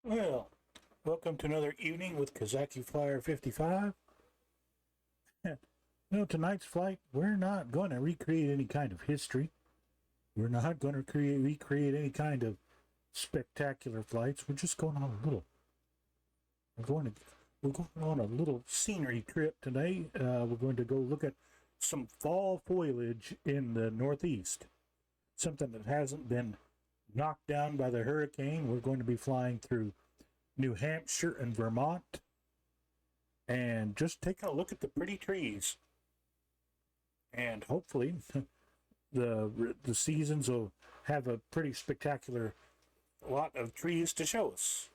Well, welcome to another evening with Kazaki Flyer 55. Tonight's flight, we're not going to recreate any kind of history. We're not going to recreate any kind of spectacular flights. We're just going on a little. We're going on a little scenery trip today. We're going to go look at some fall foliage in the Northeast. Something that hasn't been knocked down by the hurricane. We're going to be flying through New Hampshire and Vermont, and just taking a look at the pretty trees. And hopefully, the seasons will have a pretty spectacular lot of trees to show us.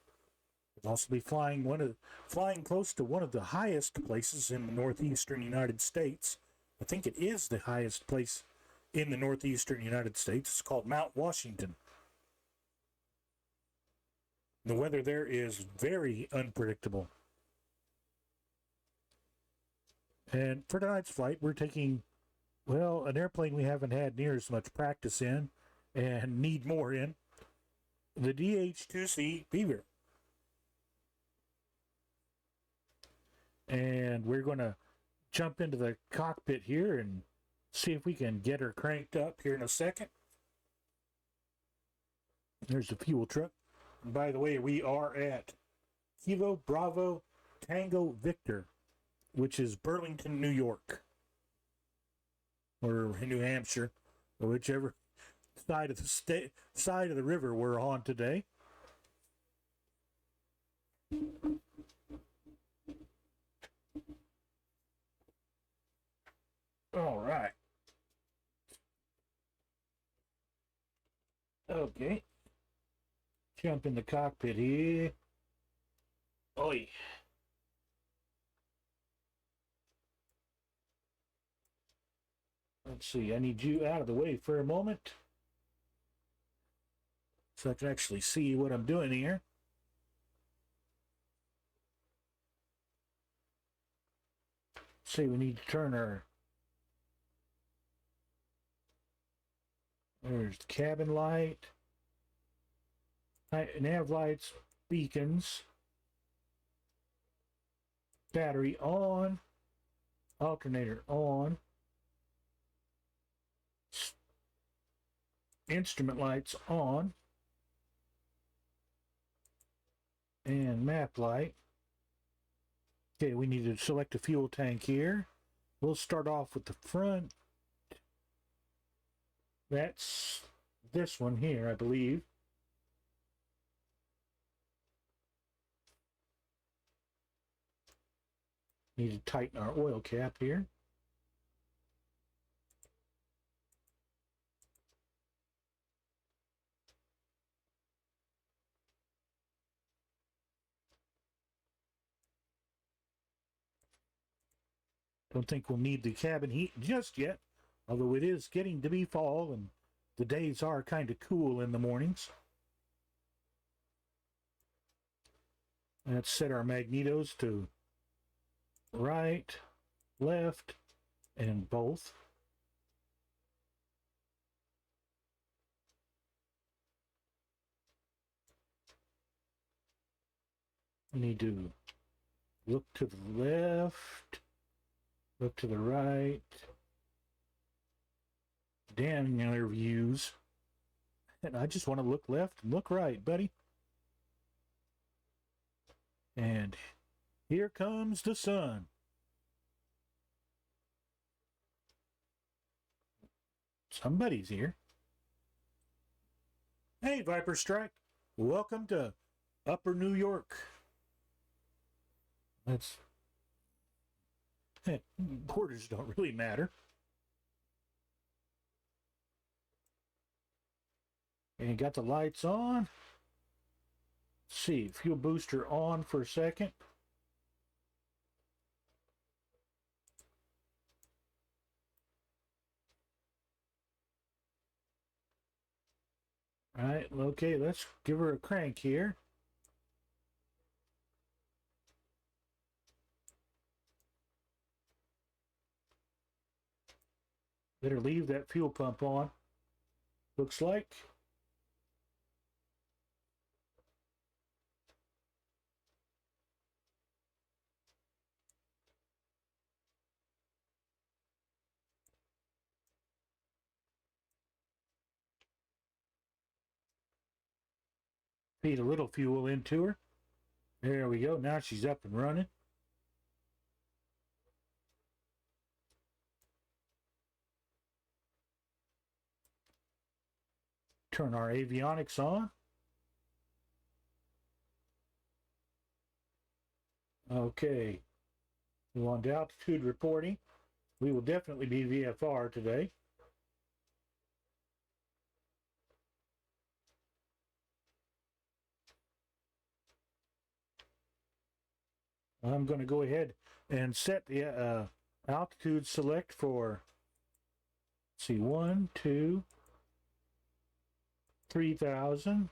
We'll also be flying close to one of the highest places in the northeastern United States. I think it is the highest place in the northeastern United States. It's called Mount Washington. The weather there is very unpredictable. And for tonight's flight, we're taking, an airplane we haven't had near as much practice in and need more in, the DH-2C Beaver. And we're going to jump into the cockpit here and see if we can get her cranked up here in a second. There's the fuel truck. And by the way, we are at Kilo Bravo Tango Victor, which is Burlington, New York, or New Hampshire, or whichever side of the river we're on today. All right. Okay. Jump in the cockpit here. Oi. Let's see, I need you out of the way for a moment so I can actually see what I'm doing here. See, we need to turn our... There's the cabin light. Nav lights, beacons. Battery on. Alternator on. Instrument lights on. And map light. Okay, we need to select a fuel tank here. We'll start off with the front. That's this one here, I believe. Need to tighten our oil cap here. Don't think we'll need the cabin heat just yet, although it is getting to be fall and the days are kind of cool in the mornings. Let's set our magnetos to right, left, and both. We need to look to the left, look to the right. Damn other views. And I just want to look left and look right, buddy. And here comes the sun. Somebody's here. Hey, Viper Strike. Welcome to Upper New York. Borders don't really matter. And got the lights on. Let's see, fuel booster on for a second. All right, okay, let's give her a crank here. Better leave that fuel pump on. Looks like. Feed a little fuel into her. There we go. Now she's up and running. Turn our avionics on. Okay. We want altitude reporting. We will definitely be VFR today. I'm going to go ahead and set the altitude select for, let's see, 1, 2, 3,000.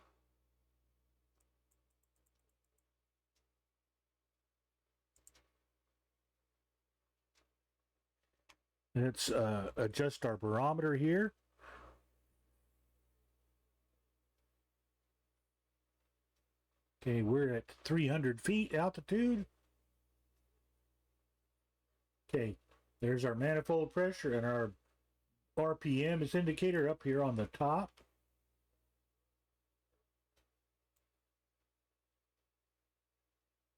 Let's adjust our barometer here. Okay, we're at 300 feet altitude. Okay, there's our manifold pressure and our RPM is indicator up here on the top.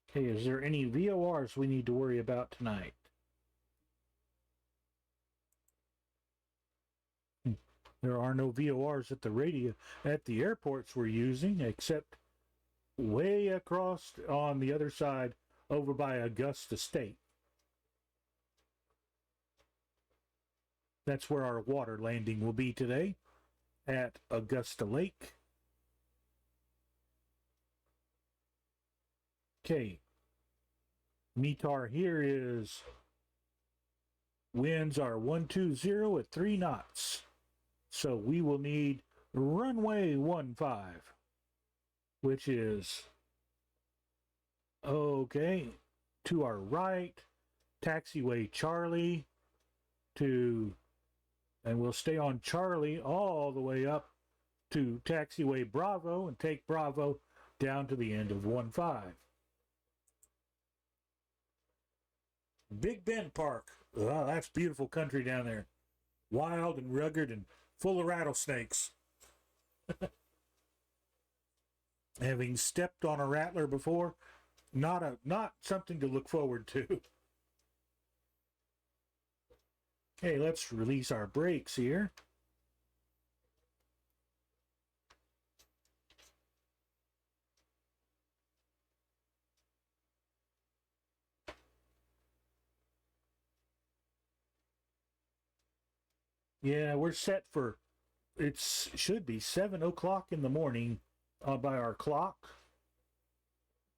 Okay, is there any VORs we need to worry about tonight? There are no VORs at the airports we're using, except way across on the other side over by Augusta State. That's where our water landing will be today, at Augusta Lake. Okay. METAR here is winds are 120 at 3 knots. So we will need runway 15, which is okay to our right, taxiway Charlie to, and we'll stay on Charlie all the way up to taxiway Bravo and take Bravo down to the end of 15. Big Bend Park. Oh, that's beautiful country down there. Wild and rugged and full of rattlesnakes. Having stepped on a rattler before, not something to look forward to. Okay, let's release our brakes here. Yeah, we're set for, it should be 7 o'clock in the morning by our clock.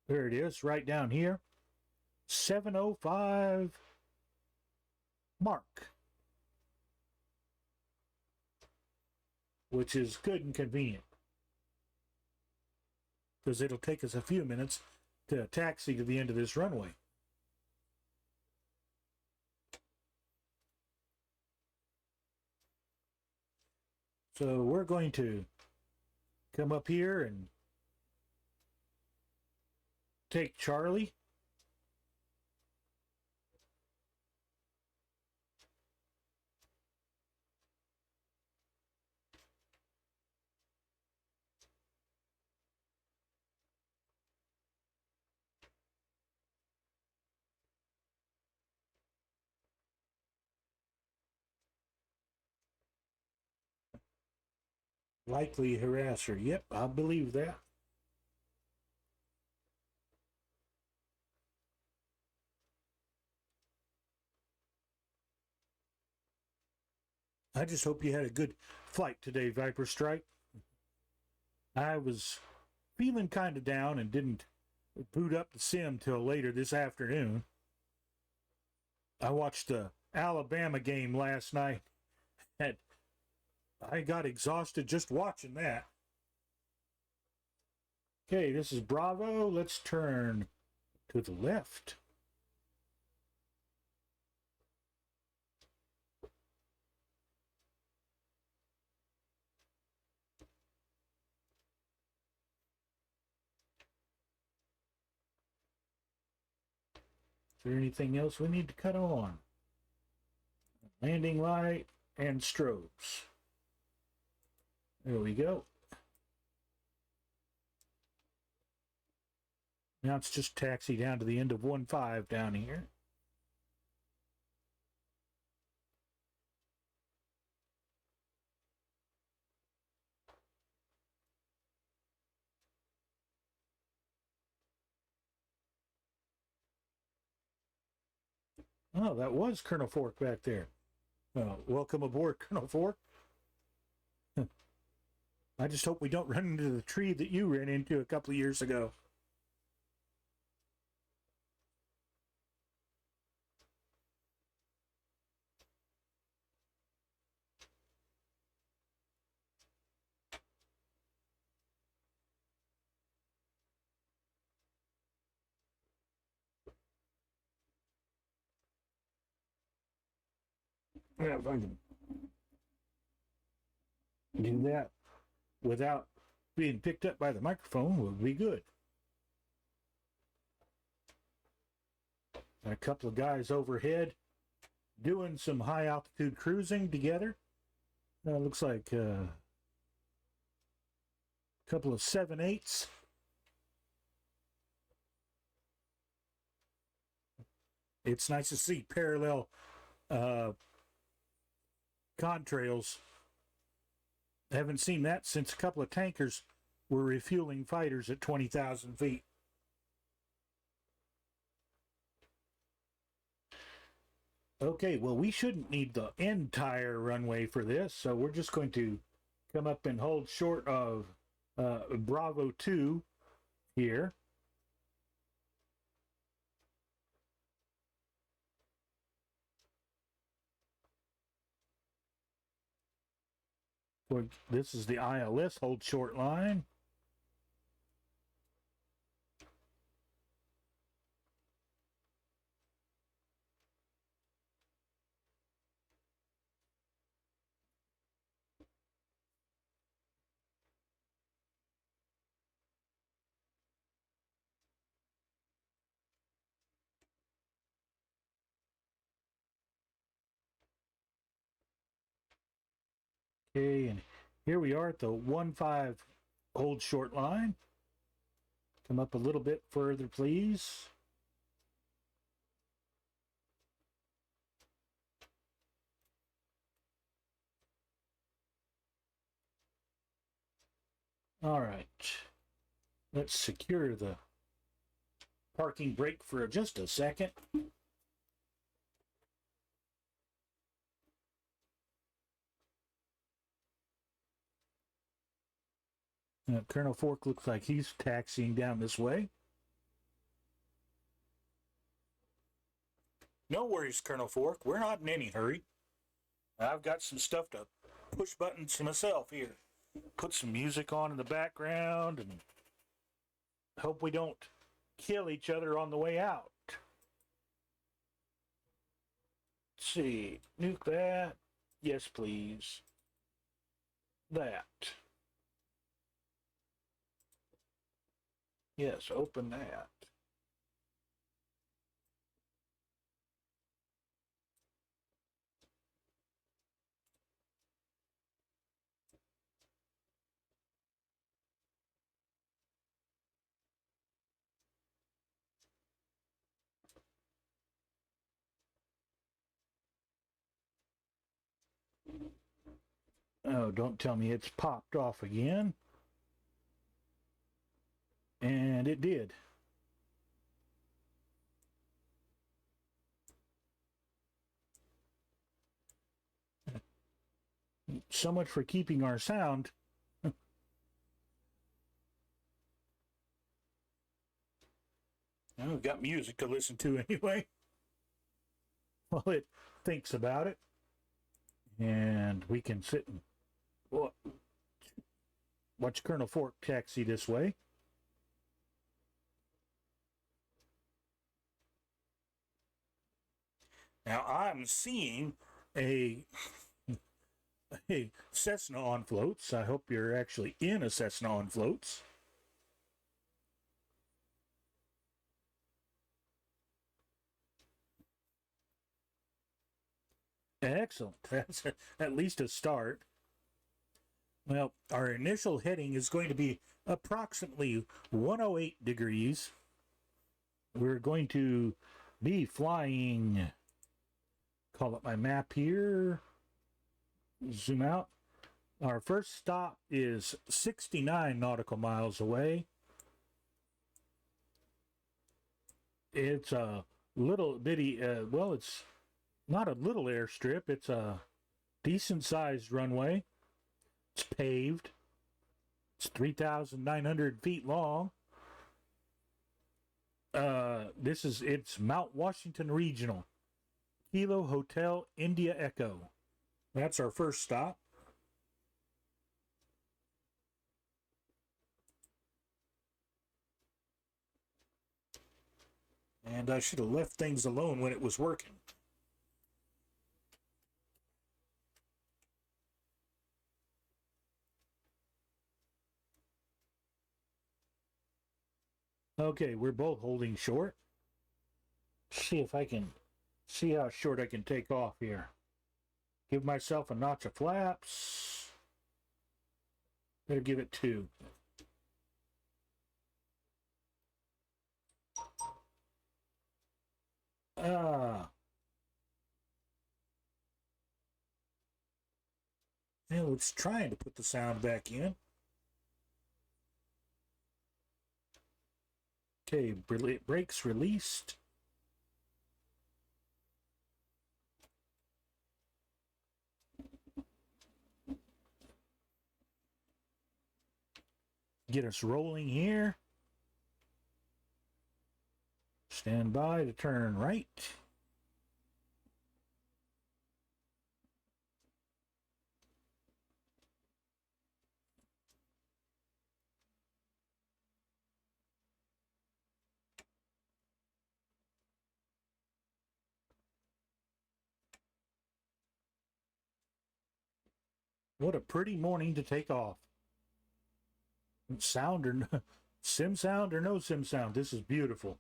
There it is, right down here. 7:05 mark. Which is good and convenient. Because it'll take us a few minutes to taxi to the end of this runway. So we're going to come up here and take Charlie. Likely harasser. Yep, I believe that. I just hope you had a good flight today, Viper Strike. I was feeling kind of down and didn't boot up the sim till later this afternoon. I watched the Alabama game last night and I got exhausted just watching that. Okay, this is Bravo. Let's turn to the left. Is there anything else we need to cut on? Landing light and strobes. There we go. Now it's just taxi down to the end of 1-5 down here. Oh, that was Colonel Fork back there. Welcome aboard, Colonel Fork. I just hope we don't run into the tree that you ran into a couple of years ago. Yeah, if I can do that without being picked up by the microphone would be good. And a couple of guys overhead doing some high altitude cruising together. Looks like a couple of 7.8s. It's nice to see parallel contrails. Haven't seen that since a couple of tankers were refueling fighters at 20,000 feet. Okay, well, we shouldn't need the entire runway for this, so we're just going to come up and hold short of Bravo 2 here. This is the ILS hold short line. Okay, and here we are at the 1-5 hold short line. Come up a little bit further, please. All right. Let's secure the parking brake for just a second. Colonel Fork looks like he's taxiing down this way. No worries, Colonel Fork. We're not in any hurry. I've got some stuff to push buttons myself here. Put some music on in the background and hope we don't kill each other on the way out. Let's see. Nuke that. Yes, please. That. Yes, open that. Oh, don't tell me it's popped off again. And it did. So much for keeping our sound. Oh, we've got music to listen to anyway. Well, it thinks about it. And we can sit and watch Colonel Fork taxi this way. Now I'm seeing a Cessna on floats. I hope you're actually in a Cessna on floats. Excellent. That's at least a start. Well, our initial heading is going to be approximately 108 degrees. We're going to be flying, call up my map here, zoom out. Our first stop is 69 nautical miles away. It's a little bitty, well, it's not a little airstrip, it's a decent sized runway. It's paved. It's 3,900 feet long. It's Mount Washington Regional. Kilo Hotel India Echo. That's our first stop. And I should have left things alone when it was working. Okay, we're both holding short. See if I can see how short I can take off here. Give myself a notch of flaps. Better give it 2. Well, it's trying to put the sound back in. Okay, brakes released. Get us rolling here. Stand by to turn right. What a pretty morning to take off. Sound or no, sim sound or no sim sound, this is beautiful.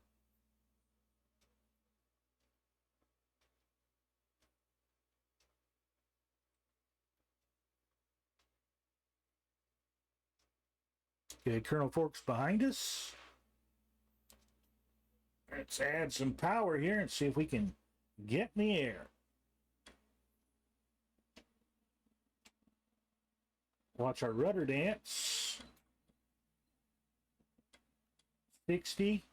Okay, Colonel Forks behind us. Let's add some power here and see if we can get in the air. Watch our rudder dance. 60.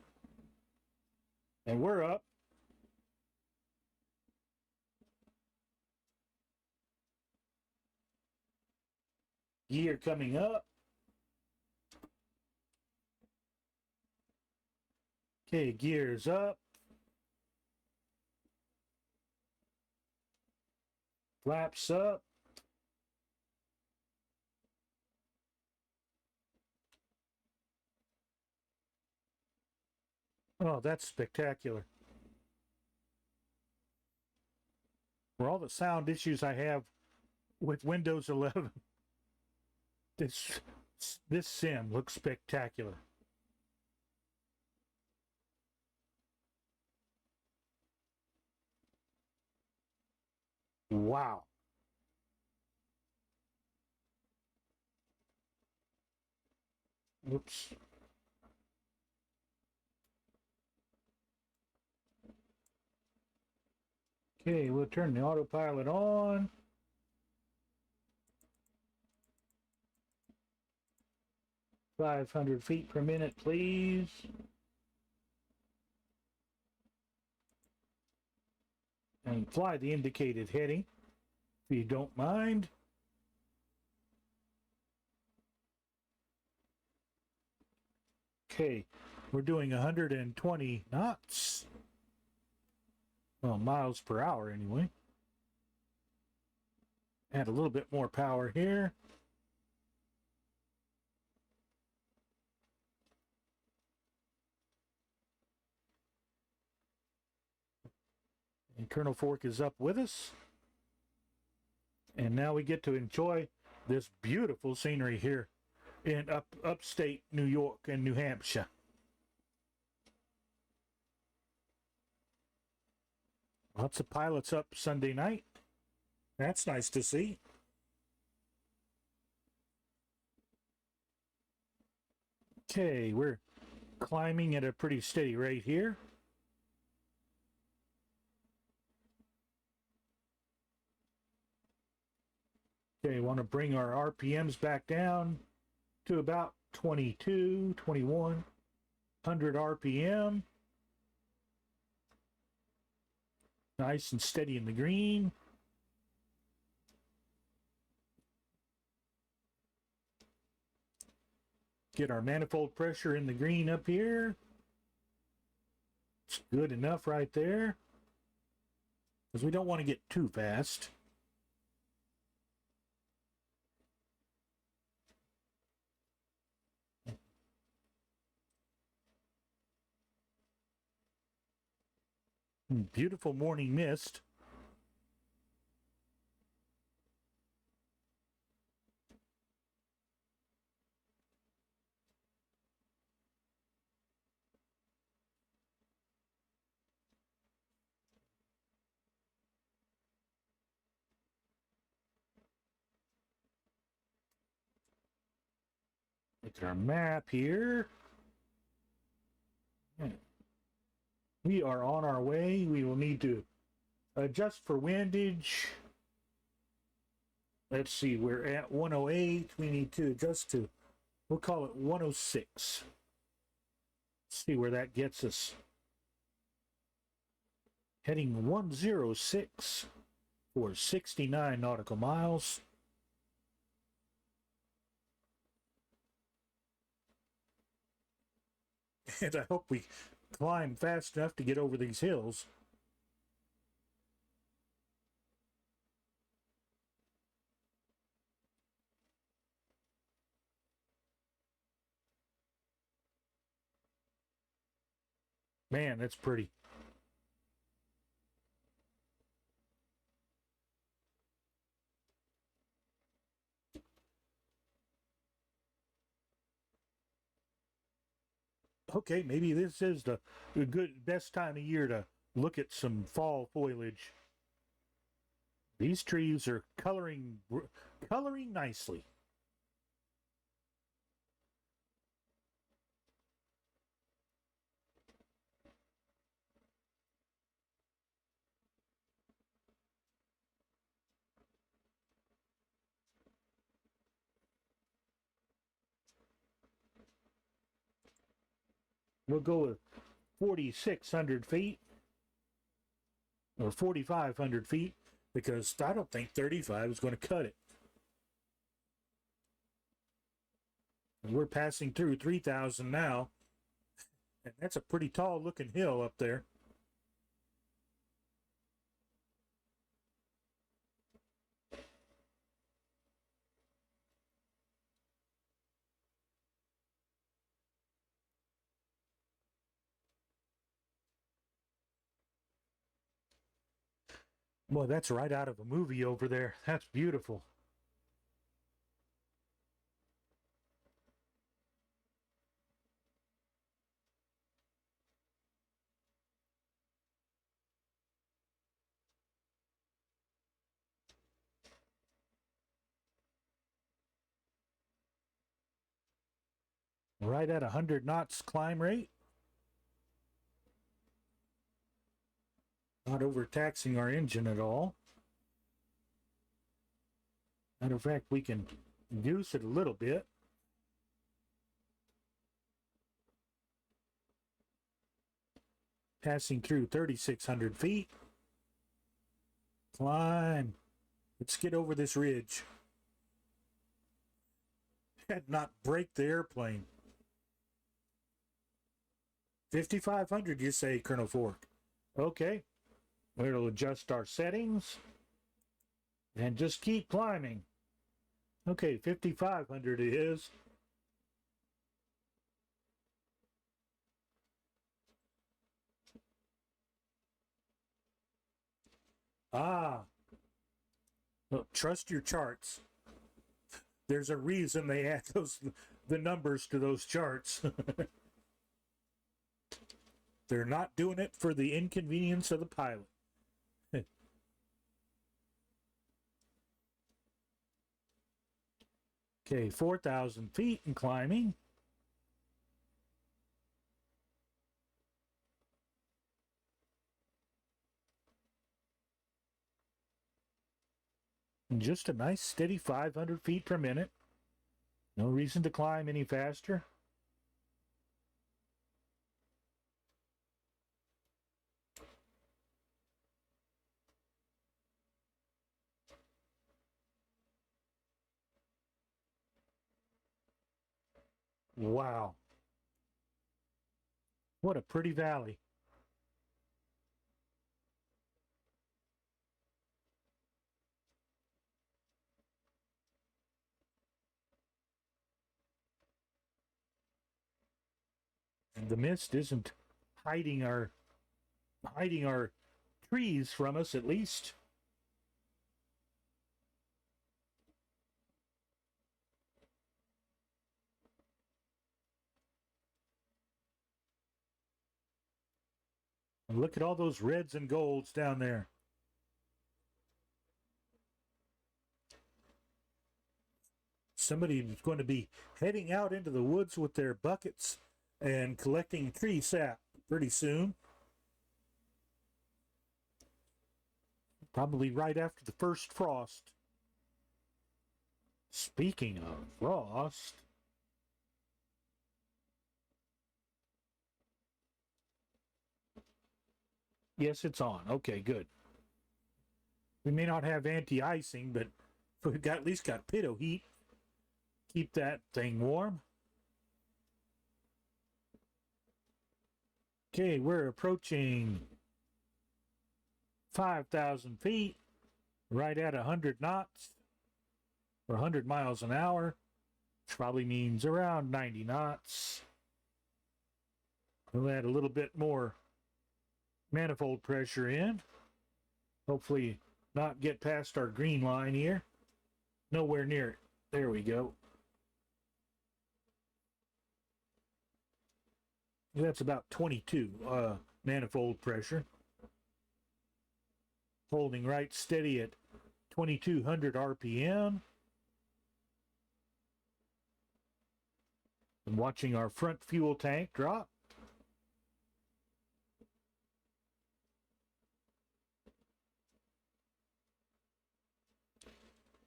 And we're up. Gear coming up. Okay, gears up. Flaps up. Oh, that's spectacular. For all the sound issues I have with Windows 11, this sim looks spectacular. Wow. Oops. Okay, we'll turn the autopilot on. "500 feet per minute, please." And fly the indicated heading, if you don't mind. Okay, we're doing 120 knots. Well, miles per hour anyway. Add a little bit more power here. And Colonel Fork is up with us. And now we get to enjoy this beautiful scenery here in upstate New York and New Hampshire. Lots of pilots up Sunday night. That's nice to see. Okay, we're climbing at a pretty steady rate here. Okay, want to bring our RPMs back down to about 22, 2100 RPM. Nice and steady in the green. Get our manifold pressure in the green up here. It's good enough right there, because we don't want to get too fast. Beautiful morning mist. Look at our map here. We are on our way. We will need to adjust for windage. Let's see, we're at 108. We need to adjust to, we'll call it 106. See where that gets us. Heading 106 for 69 nautical miles. And I hope we climb fast enough to get over these hills. Man, that's pretty. Okay, maybe this is the best time of year to look at some fall foliage. These trees are coloring nicely. We'll go with 4,600 feet or 4,500 feet, because I don't think 35 is going to cut it. And we're passing through 3,000 now, and that's a pretty tall looking hill up there. Boy, that's right out of a movie over there. That's beautiful. Right at 100 knots climb rate. Not overtaxing our engine at all. Matter of fact, we can goose it a little bit. Passing through 3,600 feet. Climb. Let's get over this ridge. And not break the airplane. 5,500, you say, Colonel Fork. Okay. We'll adjust our settings and just keep climbing. Okay, 5,500 it is. Ah. Well, trust your charts. There's a reason they add the numbers to those charts. They're not doing it for the inconvenience of the pilot. Okay, 4,000 feet and climbing. And just a nice steady 500 feet per minute. No reason to climb any faster. Wow. What a pretty valley. And the mist isn't hiding our trees from us, at least. And look at all those reds and golds down there. Somebody is going to be heading out into the woods with their buckets and collecting tree sap pretty soon. Probably right after the first frost. Speaking of frost, yes, it's on. Okay, good. We may not have anti-icing, but we've got at least got pitot heat. Keep that thing warm. Okay, we're approaching 5,000 feet, right at 100 knots, or 100 miles an hour, which probably means around 90 knots. We'll add a little bit more manifold pressure in. Hopefully not get past our green line here. Nowhere near it. There we go. That's about 22 manifold pressure. Holding right steady at 2200 RPM. And watching our front fuel tank drop.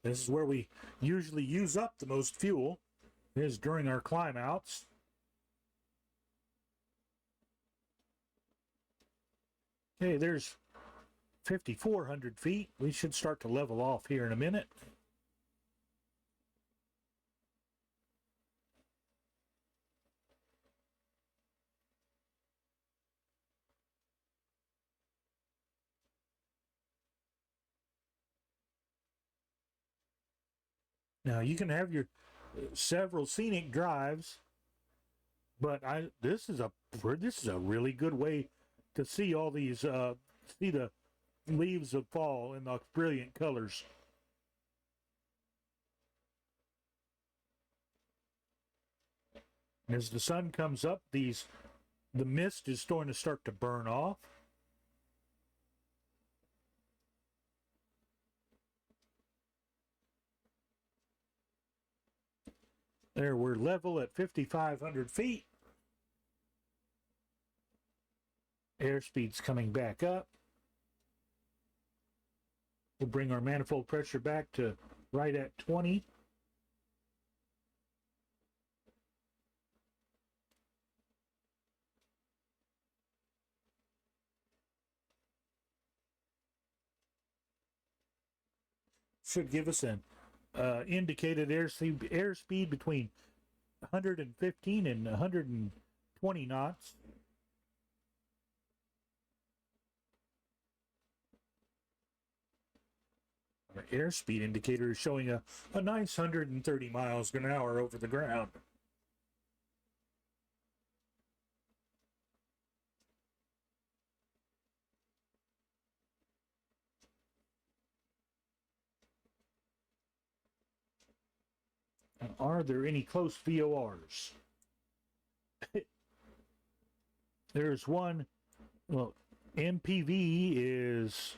This is where we usually use up the most fuel, is during our climb outs. Okay, there's 5,400 feet. We should start to level off here in a minute. Now you can have your several scenic drives, but this is a really good way to see all these see the leaves of fall in the brilliant colors. As the sun comes up, the mist is starting to start to burn off. There, we're level at 5,500 feet. Airspeed's coming back up. We'll bring our manifold pressure back to right at 20. Should give us an indicated airspeed between 115 and 120 knots. Our airspeed indicator is showing a nice 130 miles an hour over the ground. Are there any close VORs? There's one. Well, MPV is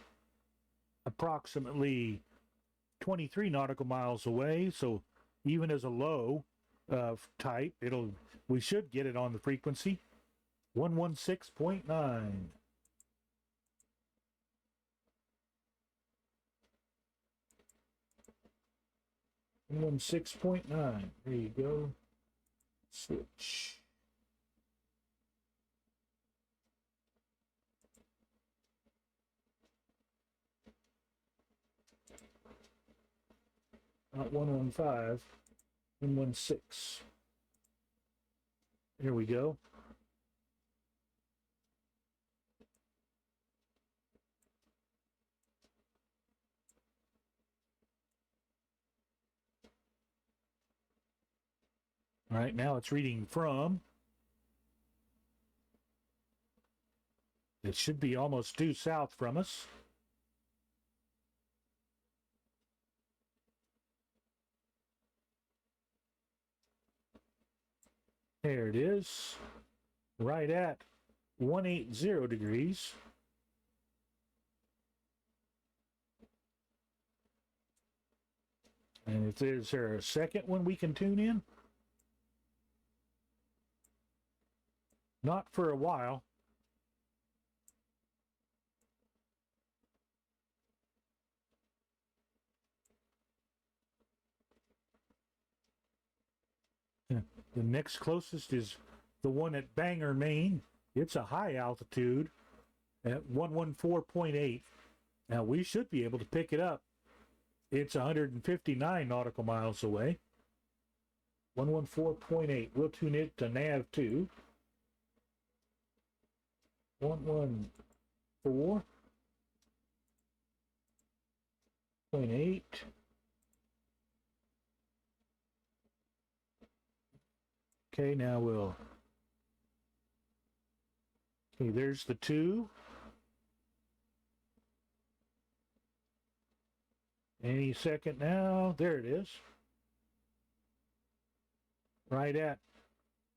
approximately 23 nautical miles away, so even as a low type, we should get it on the frequency. 116.9. 116.9. There you go. Switch. Not 115, 116. Here we go. All right, now it's reading from. It should be almost due south from us. There it is, right at 180 degrees. And if there's there a second one we can tune in? Not for a while. The next closest is the one at Bangor, Maine. It's a high altitude at 114.8. Now we should be able to pick it up. It's 159 nautical miles away. 114.8. We'll tune it to nav 2. 114.8. Okay, now we'll. Okay, there's the 2. Any second now. There it is. Right at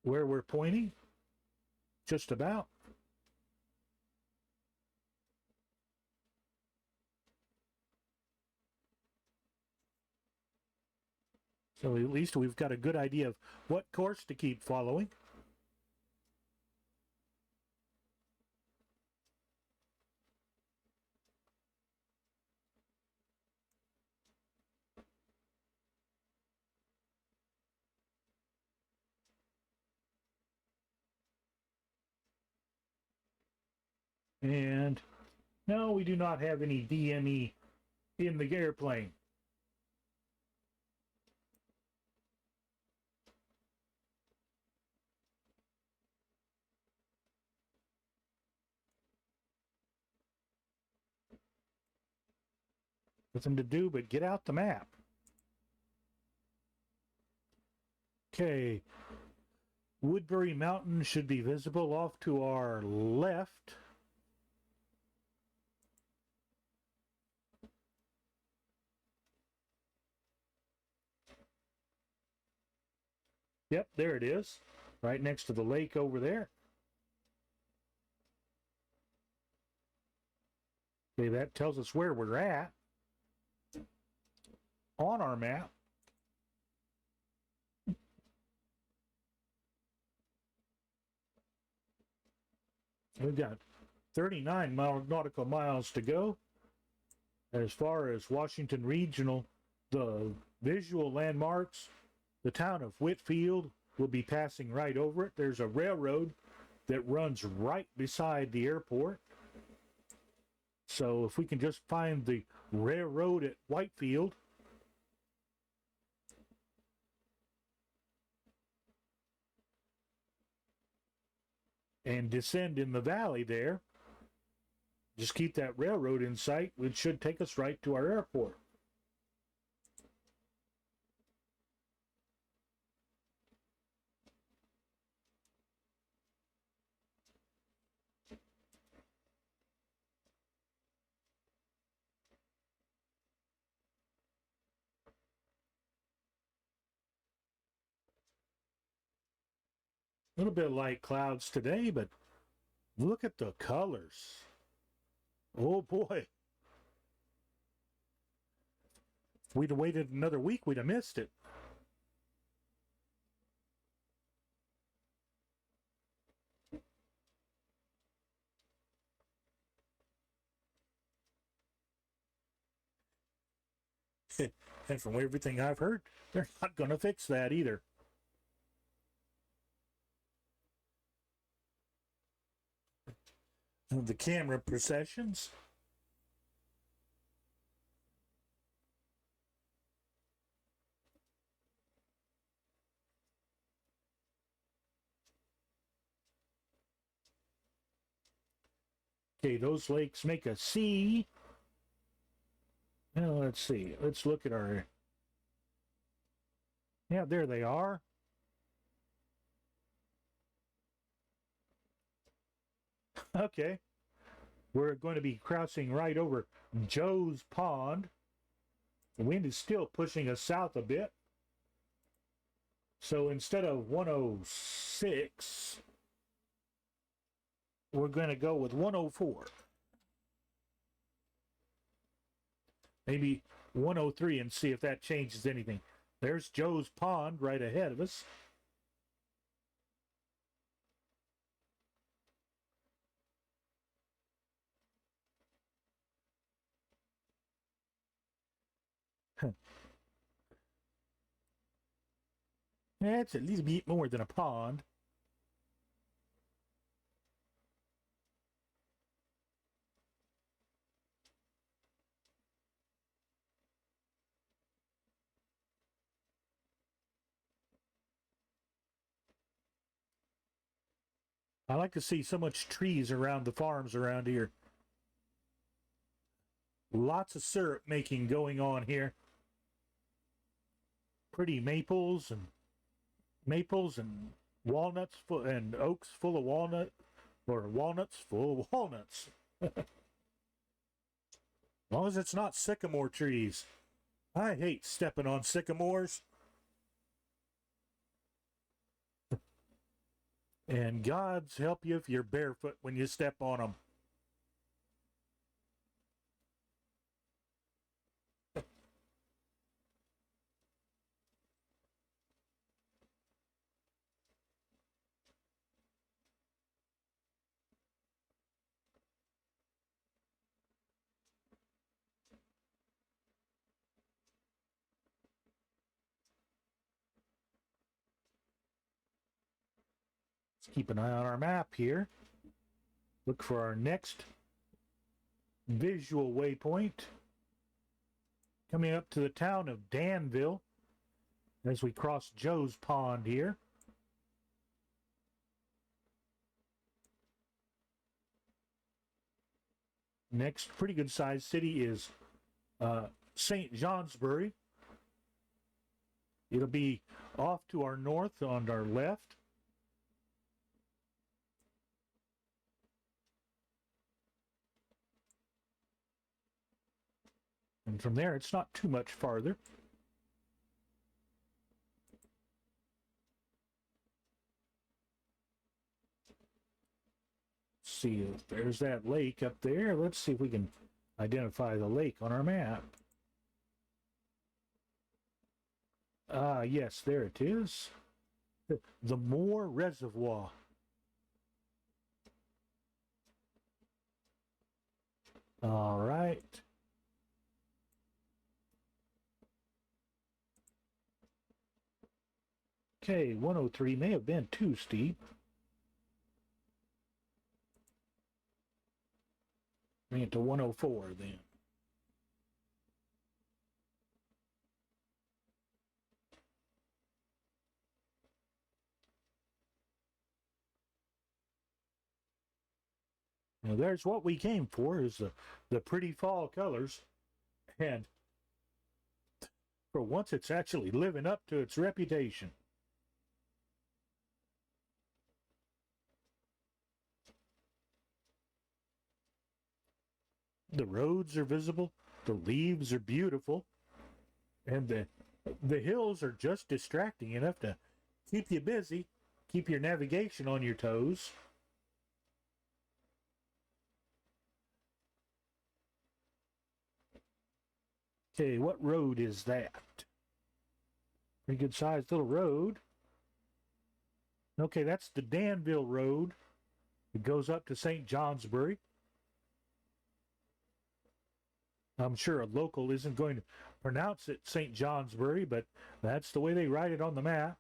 where we're pointing. Just about. So at least we've got a good idea of what course to keep following. And no, we do not have any DME in the airplane. Nothing to do but get out the map. Okay. Woodbury Mountain should be visible off to our left. Yep, there it is. Right next to the lake over there. Okay, that tells us where we're at on our map. We've got 39 nautical miles to go. As far as Washington Regional, the visual landmarks, the town of Whitfield will be passing right over it. There's a railroad that runs right beside the airport. So if we can just find the railroad at Whitefield, and descend in the valley there, just keep that railroad in sight, which should take us right to our airport. A little bit of light clouds today, but look at the colors. Oh boy. If we'd have waited another week, we'd have missed it. And from everything I've heard, they're not going to fix that either. And the camera processions. Okay, those lakes make a C. Now, let's see. Let's look at our... Yeah, there they are. Okay. We're going to be crossing right over Joe's Pond. The wind is still pushing us south a bit. So instead of 106, we're going to go with 104. Maybe 103 and see if that changes anything. There's Joe's Pond right ahead of us. It's at least a bit more than a pond. I like to see so much trees around the farms around here. Lots of syrup making going on here. Pretty maples and walnuts and oaks full of walnuts full of walnuts. As long as it's not sycamore trees. I hate stepping on sycamores. And God's help you if you're barefoot when you step on them. Let's keep an eye on our map here. Look for our next visual waypoint. Coming up to the town of Danville as we cross Joe's Pond here. Next pretty good sized city is St. Johnsbury. It'll be off to our north on our left. And from there, it's not too much farther. Let's see if there's that lake up there. Let's see if we can identify the lake on our map. Yes, there it is. The Moore Reservoir. All right. Okay, 103 may have been too steep. Bring it to 104 then. Now there's what we came for, is the pretty fall colors. And for once it's actually living up to its reputation. The roads are visible, the leaves are beautiful, and the hills are just distracting enough to keep you busy, keep your navigation on your toes. Okay, what road is that? Pretty good sized little road. Okay, that's the Danville Road. It goes up to St. Johnsbury. I'm sure a local isn't going to pronounce it St. Johnsbury, but that's the way they write it on the map.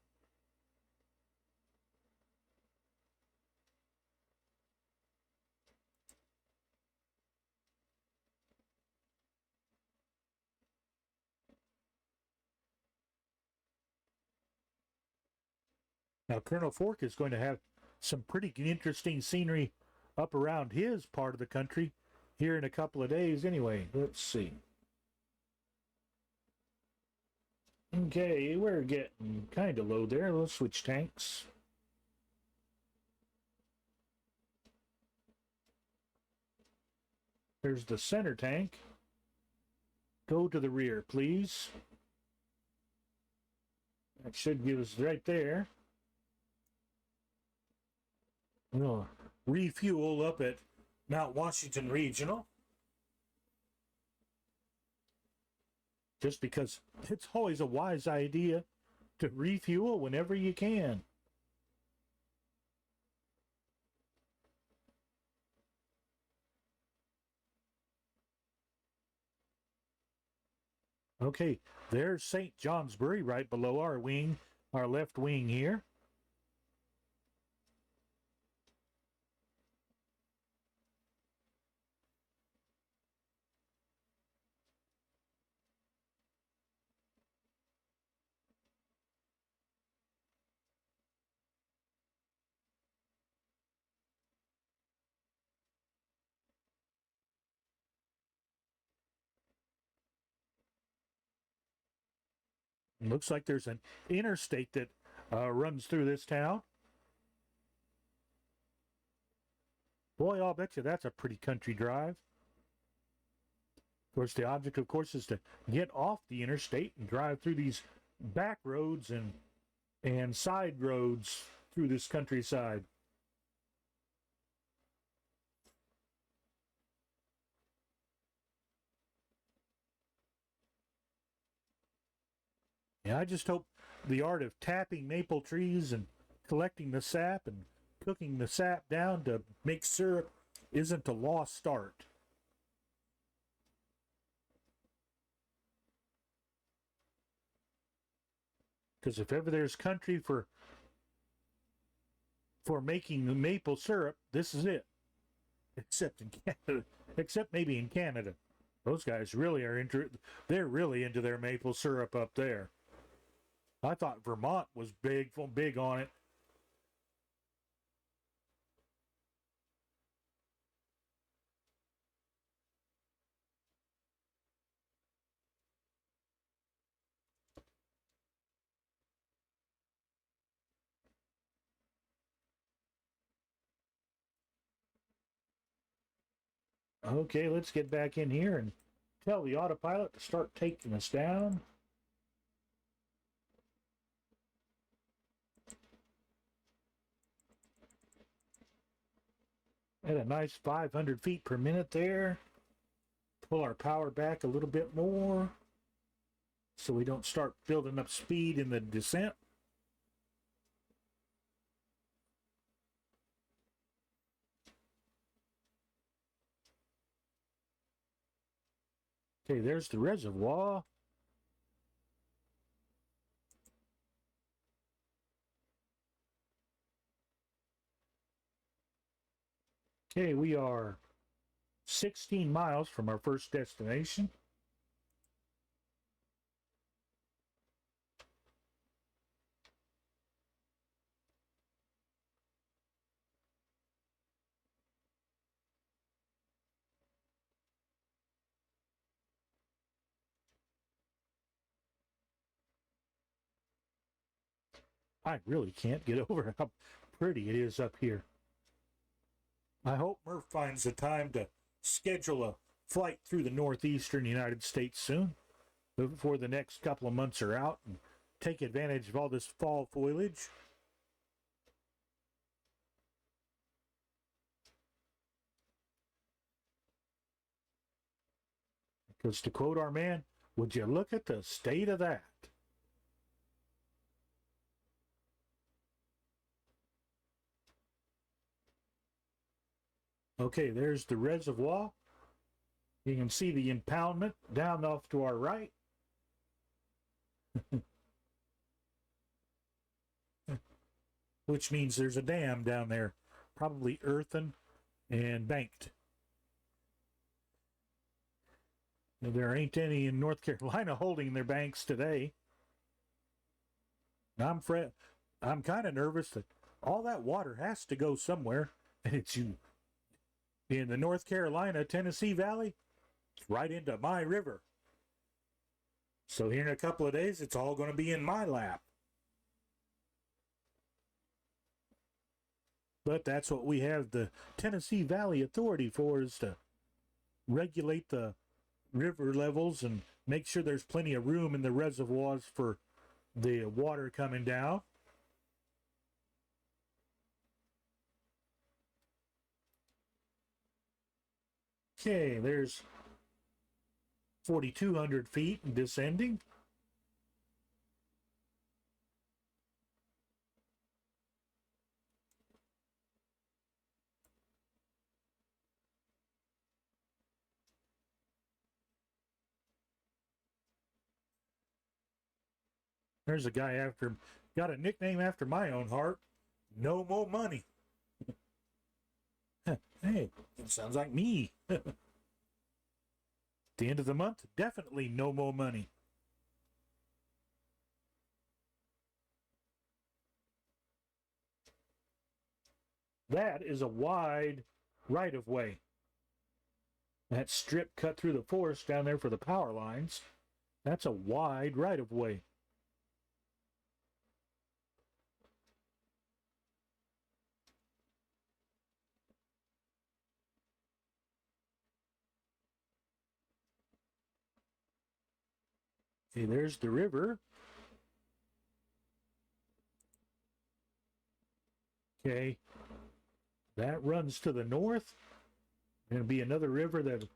Now, Colonel Fork is going to have some pretty interesting scenery up around his part of the country here in a couple of days anyway. Let's see. Okay, we're getting kind of low there. Let's switch tanks. There's the center tank. Go to the rear, please. That should give us right there. We'll refuel up at Mount Washington Regional. Just because it's always a wise idea to refuel whenever you can. Okay, there's St. Johnsbury right below our wing, our left wing here. Looks like there's an interstate that runs through this town. Boy, I'll bet you that's a pretty country drive. Of course, the object, of course, is to get off the interstate and drive through these back roads and side roads through this countryside. Yeah, I just hope the art of tapping maple trees and collecting the sap and cooking the sap down to make syrup isn't a lost art. Because if ever there's country for making the maple syrup, this is it. Except in Canada, except maybe in Canada. Those guys really are they're really into their maple syrup up there. I thought Vermont was big on it. Okay, let's get back in here and tell the autopilot to start taking us down. At a nice 500 feet per minute there. Pull our power back a little bit more so we don't start building up speed in the descent. Okay, there's the reservoir. Okay, we are 16 miles from our first destination. I really can't get over how pretty it is up here. I hope Murph finds the time to schedule a flight through the northeastern United States soon, before the next couple of months are out, and take advantage of all this fall foliage. Because to quote our man, would you look at the state of that? Okay, there's the reservoir. You can see the impoundment down off to our right. which means there's a dam down there, probably earthen and banked. There ain't any in North Carolina holding their banks today. I'm kind of nervous that all that water has to go somewhere, and it's in the North Carolina, Tennessee Valley. It's right into my river. So here in a couple of days, it's all going to be in my lap. But that's what we have the Tennessee Valley Authority for, is to regulate the river levels and make sure there's plenty of room in the reservoirs for the water coming down. Okay, there's 4,200 feet and descending. There's a guy got a nickname after my own heart. No more money. Hey, it sounds like me. At the end of the month, definitely no more money. That is a wide right-of-way. That strip cut through the forest down there for the power lines. That's a wide right-of-way. Okay, there's the river. Okay, that runs to the north. Going to be another river that'll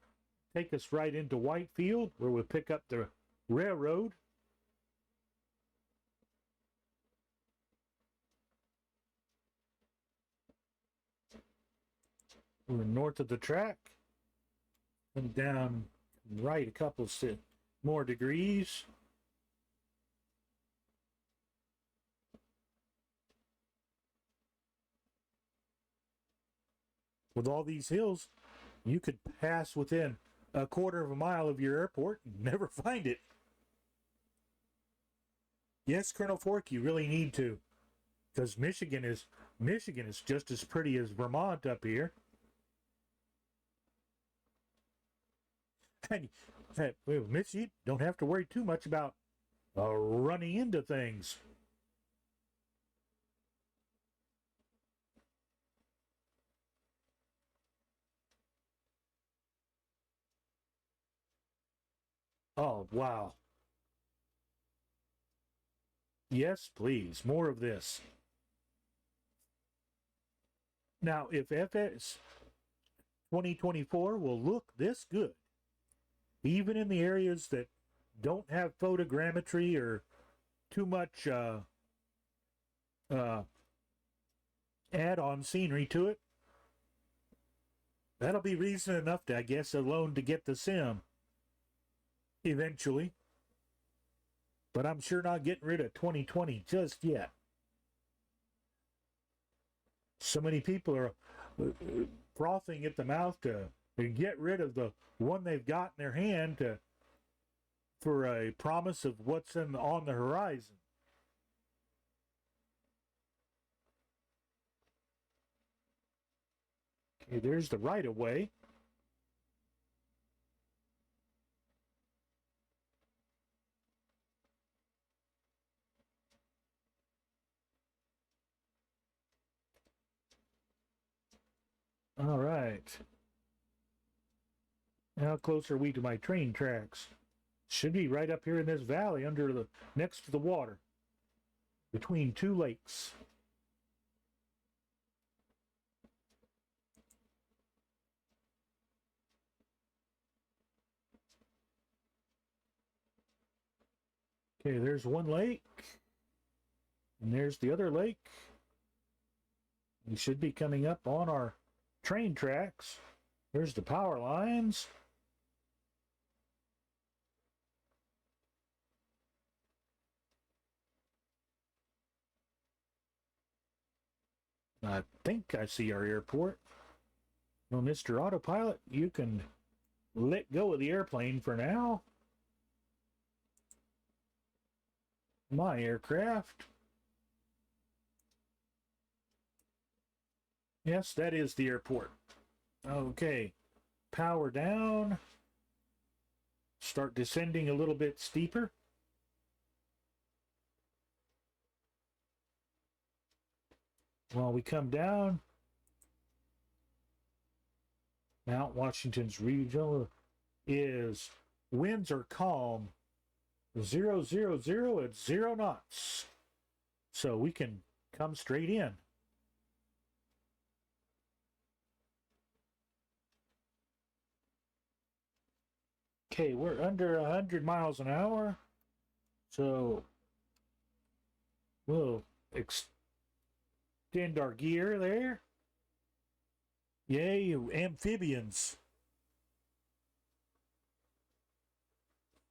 take us right into Whitefield, where we'll pick up the railroad. We're north of the track. And down right a couple more degrees. With all these hills, you could pass within a quarter of a mile of your airport and never find it. Yes, Colonel Fork, you really need to, because Michigan is just as pretty as Vermont up here. And Michigan don't have to worry too much about running into things. Oh, wow. Yes, please. More of this. Now, if FS 2024 will look this good, even in the areas that don't have photogrammetry or too much add-on scenery to it, that'll be reason enough to, I guess, alone to get the sim eventually. But I'm sure not getting rid of 2020 just yet. So many people are frothing at the mouth to get rid of the one they've got in their hand for a promise of what's on the horizon. Okay, there's the right-of-way. All right. How close are we to my train tracks? Should be right up here in this valley next to the water, between two lakes. Okay, there's one lake, and there's the other lake. We should be coming up on our train tracks. There's the power lines. I think I see our airport. Well, Mr. Autopilot, you can let go of the airplane for now. My aircraft. Yes, that is the airport. Okay, power down. Start descending a little bit steeper. While we come down, Mount Washington's regional is winds are calm, 000 at 0 knots. So we can come straight in. Okay, we're under 100 miles an hour. So we'll extend our gear there. Yay, amphibians.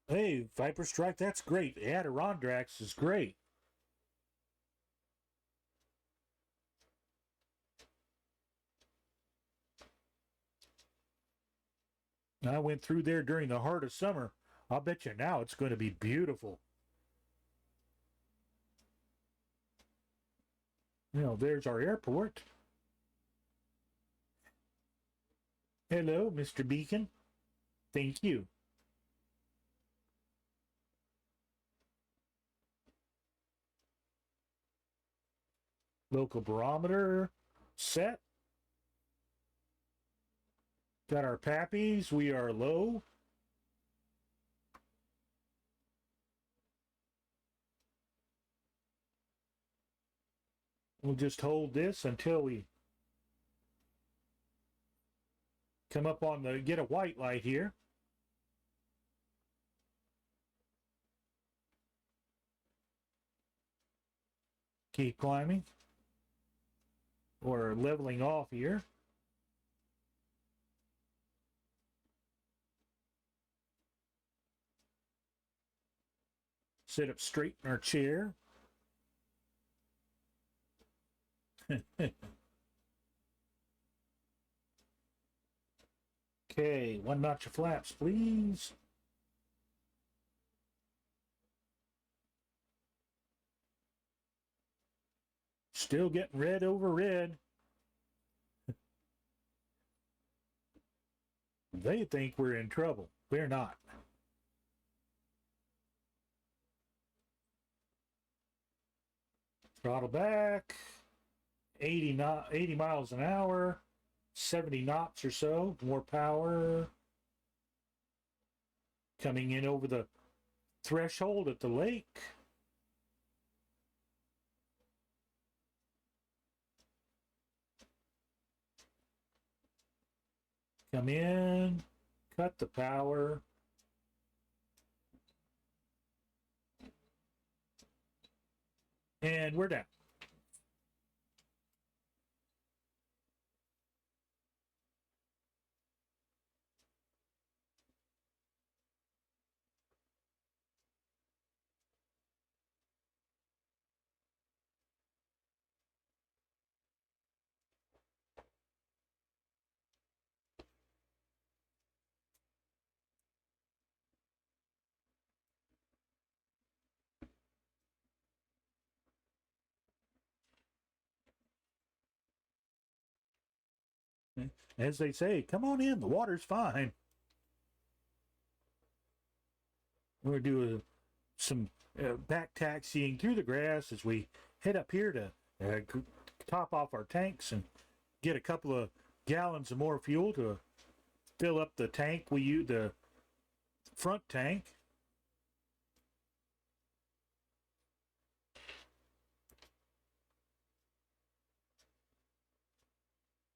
Hey, Viper Strike, that's great. Adirondacks is great. I went through there during the heart of summer. I'll bet you now it's going to be beautiful. You know, there's our airport. Hello, Mr. Beacon. Thank you. Local barometer set. Got our pappies. We are low. We'll just hold this until we come up on the, get a white light here. Keep climbing. Or leveling off here. Sit up straight in our chair. Okay, one notch of flaps, please. Still getting red over red. They think we're in trouble. We're not. Throttle back. 80 miles an hour. 70 knots or so. More power. Coming in over the threshold at the lake. Come in, cut the power. And we're down. As they say, come on in, the water's fine. We're going to do some back taxiing through the grass as we head up here to top off our tanks and get a couple of gallons of more fuel to fill up the tank we use, the front tank.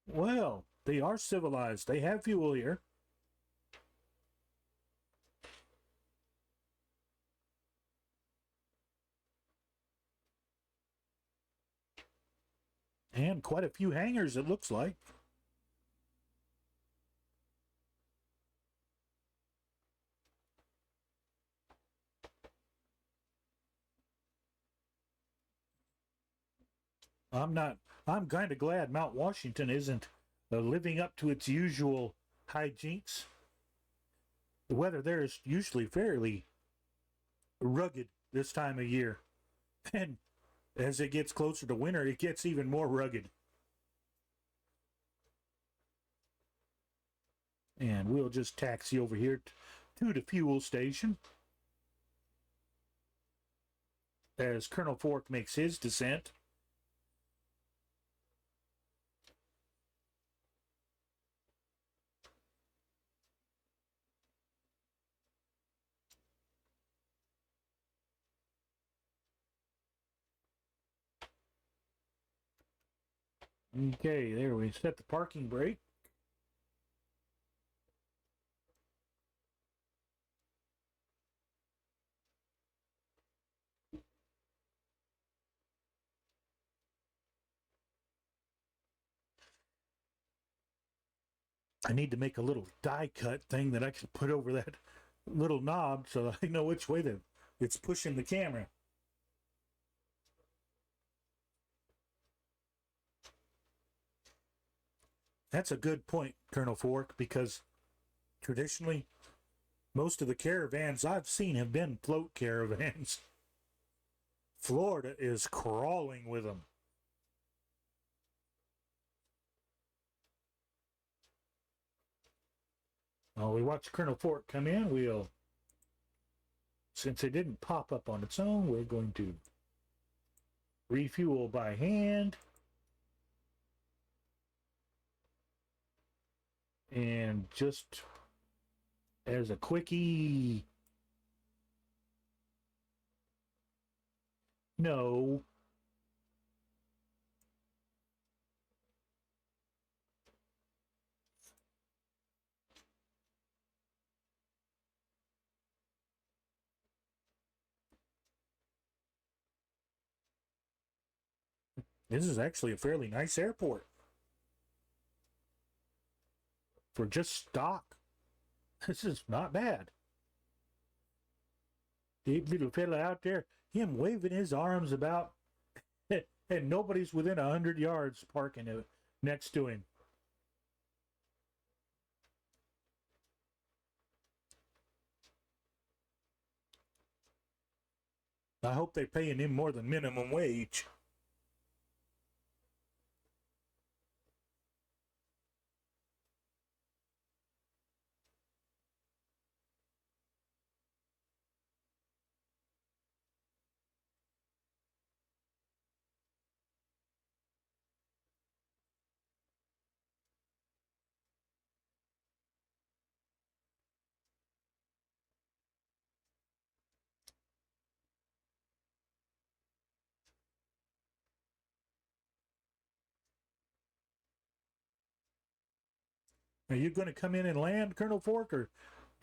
Well, they are civilized. They have fuel here. And quite a few hangars, it looks like. I'm kind of glad Mount Washington isn't living up to its usual hijinks. The weather there is usually fairly rugged this time of year. And as it gets closer to winter, it gets even more rugged. And we'll just taxi over here to the fuel station as Colonel Fork makes his descent. Okay, there we set the parking brake. I need to make a little die cut thing that I can put over that little knob so I know which way it's pushing the camera. That's a good point, Colonel Fork, because traditionally, most of the caravans I've seen have been float caravans. Florida is crawling with them. While we watch Colonel Fork come in, since it didn't pop up on its own, we're going to refuel by hand. And just as a quickie, no. This is actually a fairly nice airport for just stock. This is not bad. The little fella out there, him waving his arms about, and nobody's within 100 yards parking next to him. I hope they're paying him more than minimum wage. Are you going to come in and land, Colonel Fork, or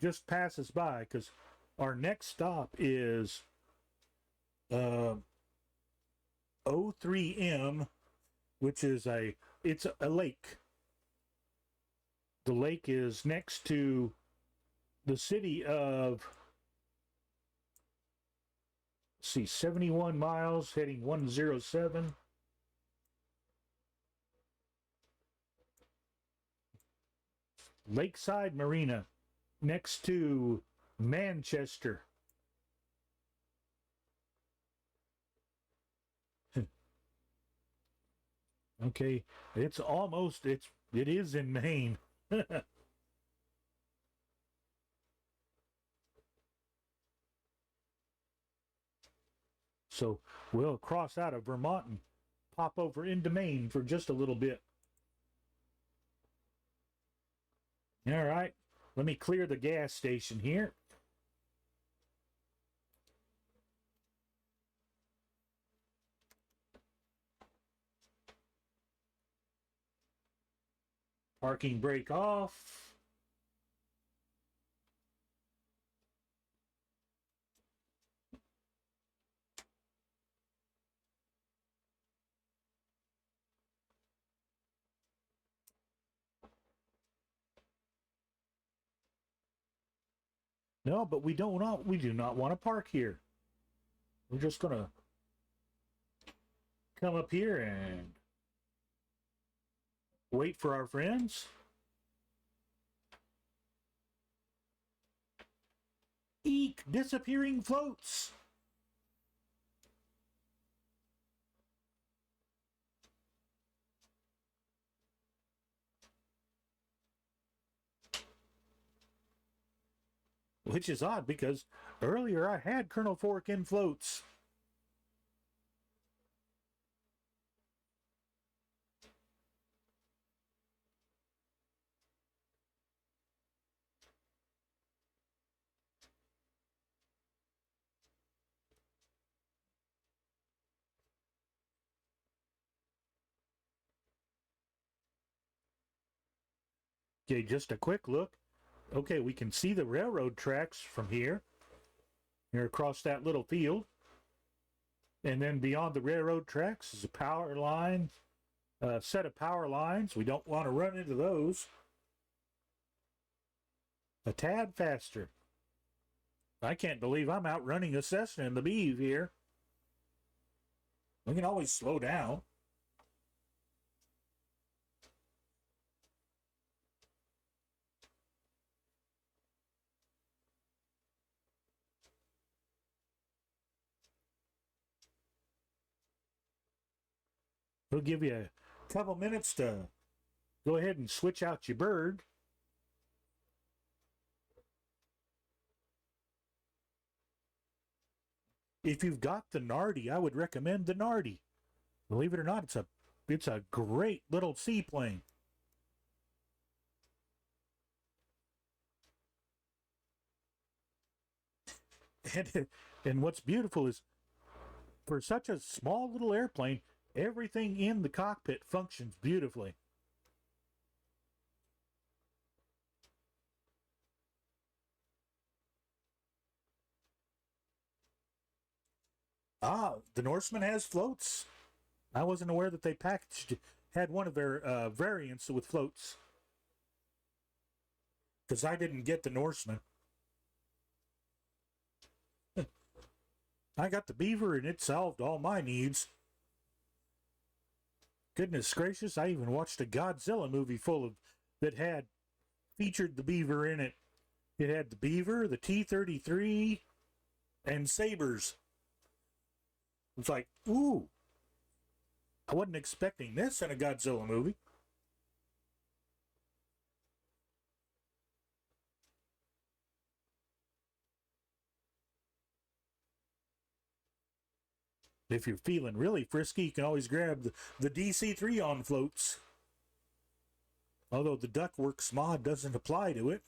just pass us by? Because our next stop is O3M, which is it's a lake. The lake is next to the city of, 71 miles, heading 107. Lakeside Marina, next to Manchester. Okay, it is in Maine. So we'll cross out of Vermont and pop over into Maine for just a little bit. All right, let me clear the gas station here. Parking brake off. No, but we do not want to park here. We're just gonna come up here and wait for our friends. Eek! Disappearing floats! Which is odd because earlier I had Colonel Fork in floats. Okay, just a quick look. Okay, we can see the railroad tracks from here. Here across that little field. And then beyond the railroad tracks is a power line, a set of power lines. We don't want to run into those. A tad faster. I can't believe I'm outrunning a Cessna and the Beeve here. We can always slow down. We'll give you a couple minutes to go ahead and switch out your bird. If you've got the Nardi, I would recommend the Nardi. Believe it or not, it's a great little seaplane. And what's beautiful is, for such a small little airplane, everything in the cockpit functions beautifully. Ah, the Norseman has floats. I wasn't aware that they had one of their variants with floats. Because I didn't get the Norseman. I got the Beaver and it solved all my needs. Goodness gracious, I even watched a Godzilla movie that had featured the Beaver in it. It had the Beaver, the T-33, and Sabres. It's like, ooh, I wasn't expecting this in a Godzilla movie. If you're feeling really frisky, you can always grab the DC-3 on floats. Although the Duckworks mod doesn't apply to it.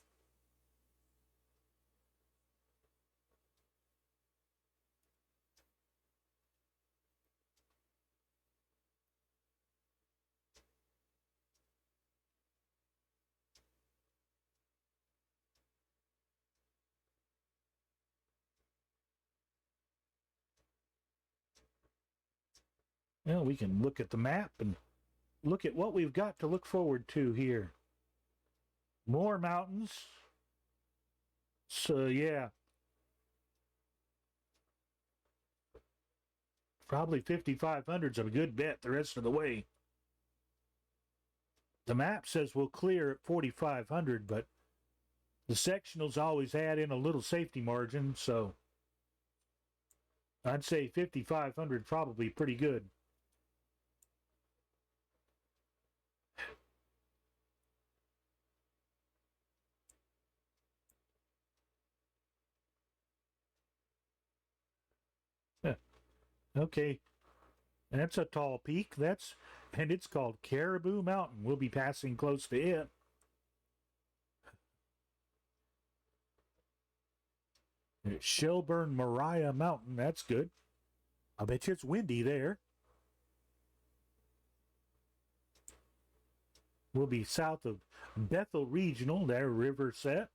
Well, we can look at the map and look at what we've got to look forward to here. More mountains. So, yeah. Probably 5,500's a good bet the rest of the way. The map says we'll clear at 4,500, but the sectionals always add in a little safety margin, so I'd say 5,500 probably pretty good. Okay, that's a tall peak. And it's called Caribou Mountain. We'll be passing close to it. Shelburne Moriah Mountain. That's good. I bet you it's windy there. We'll be south of Bethel Regional, their river set.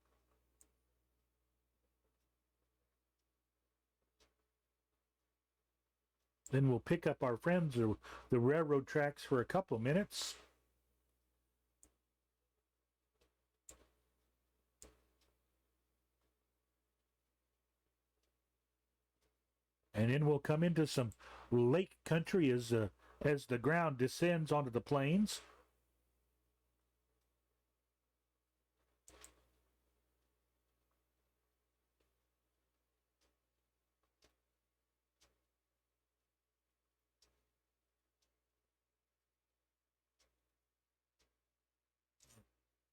Then we'll pick up our friends the railroad tracks for a couple of minutes. And then we'll come into some lake country as as the ground descends onto the plains.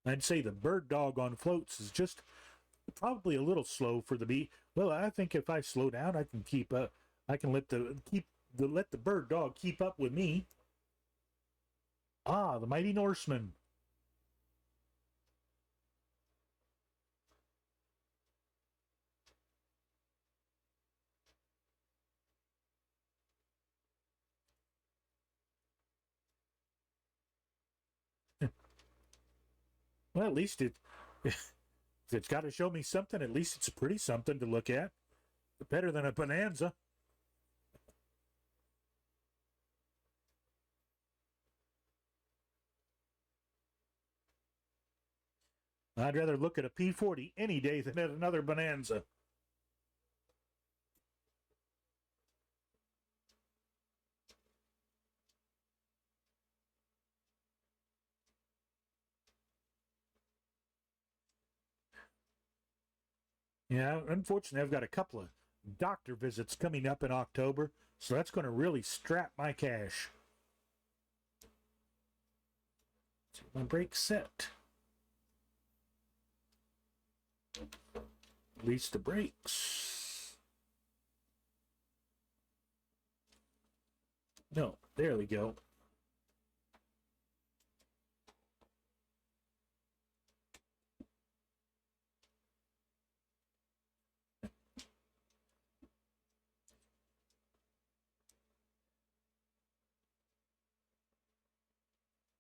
I'd say the bird dog on floats is just probably a little slow for the bee. Well, I think if I slow down, I can keep up. I can let the bird dog keep up with me. Ah, the mighty Norseman. Well, at least if it's got to show me something, at least it's pretty something to look at. Better than a bonanza. I'd rather look at a P40 any day than at another bonanza. Yeah, unfortunately, I've got a couple of doctor visits coming up in October, so that's going to really strap my cash. My brake's set. Release the brakes. No, there we go.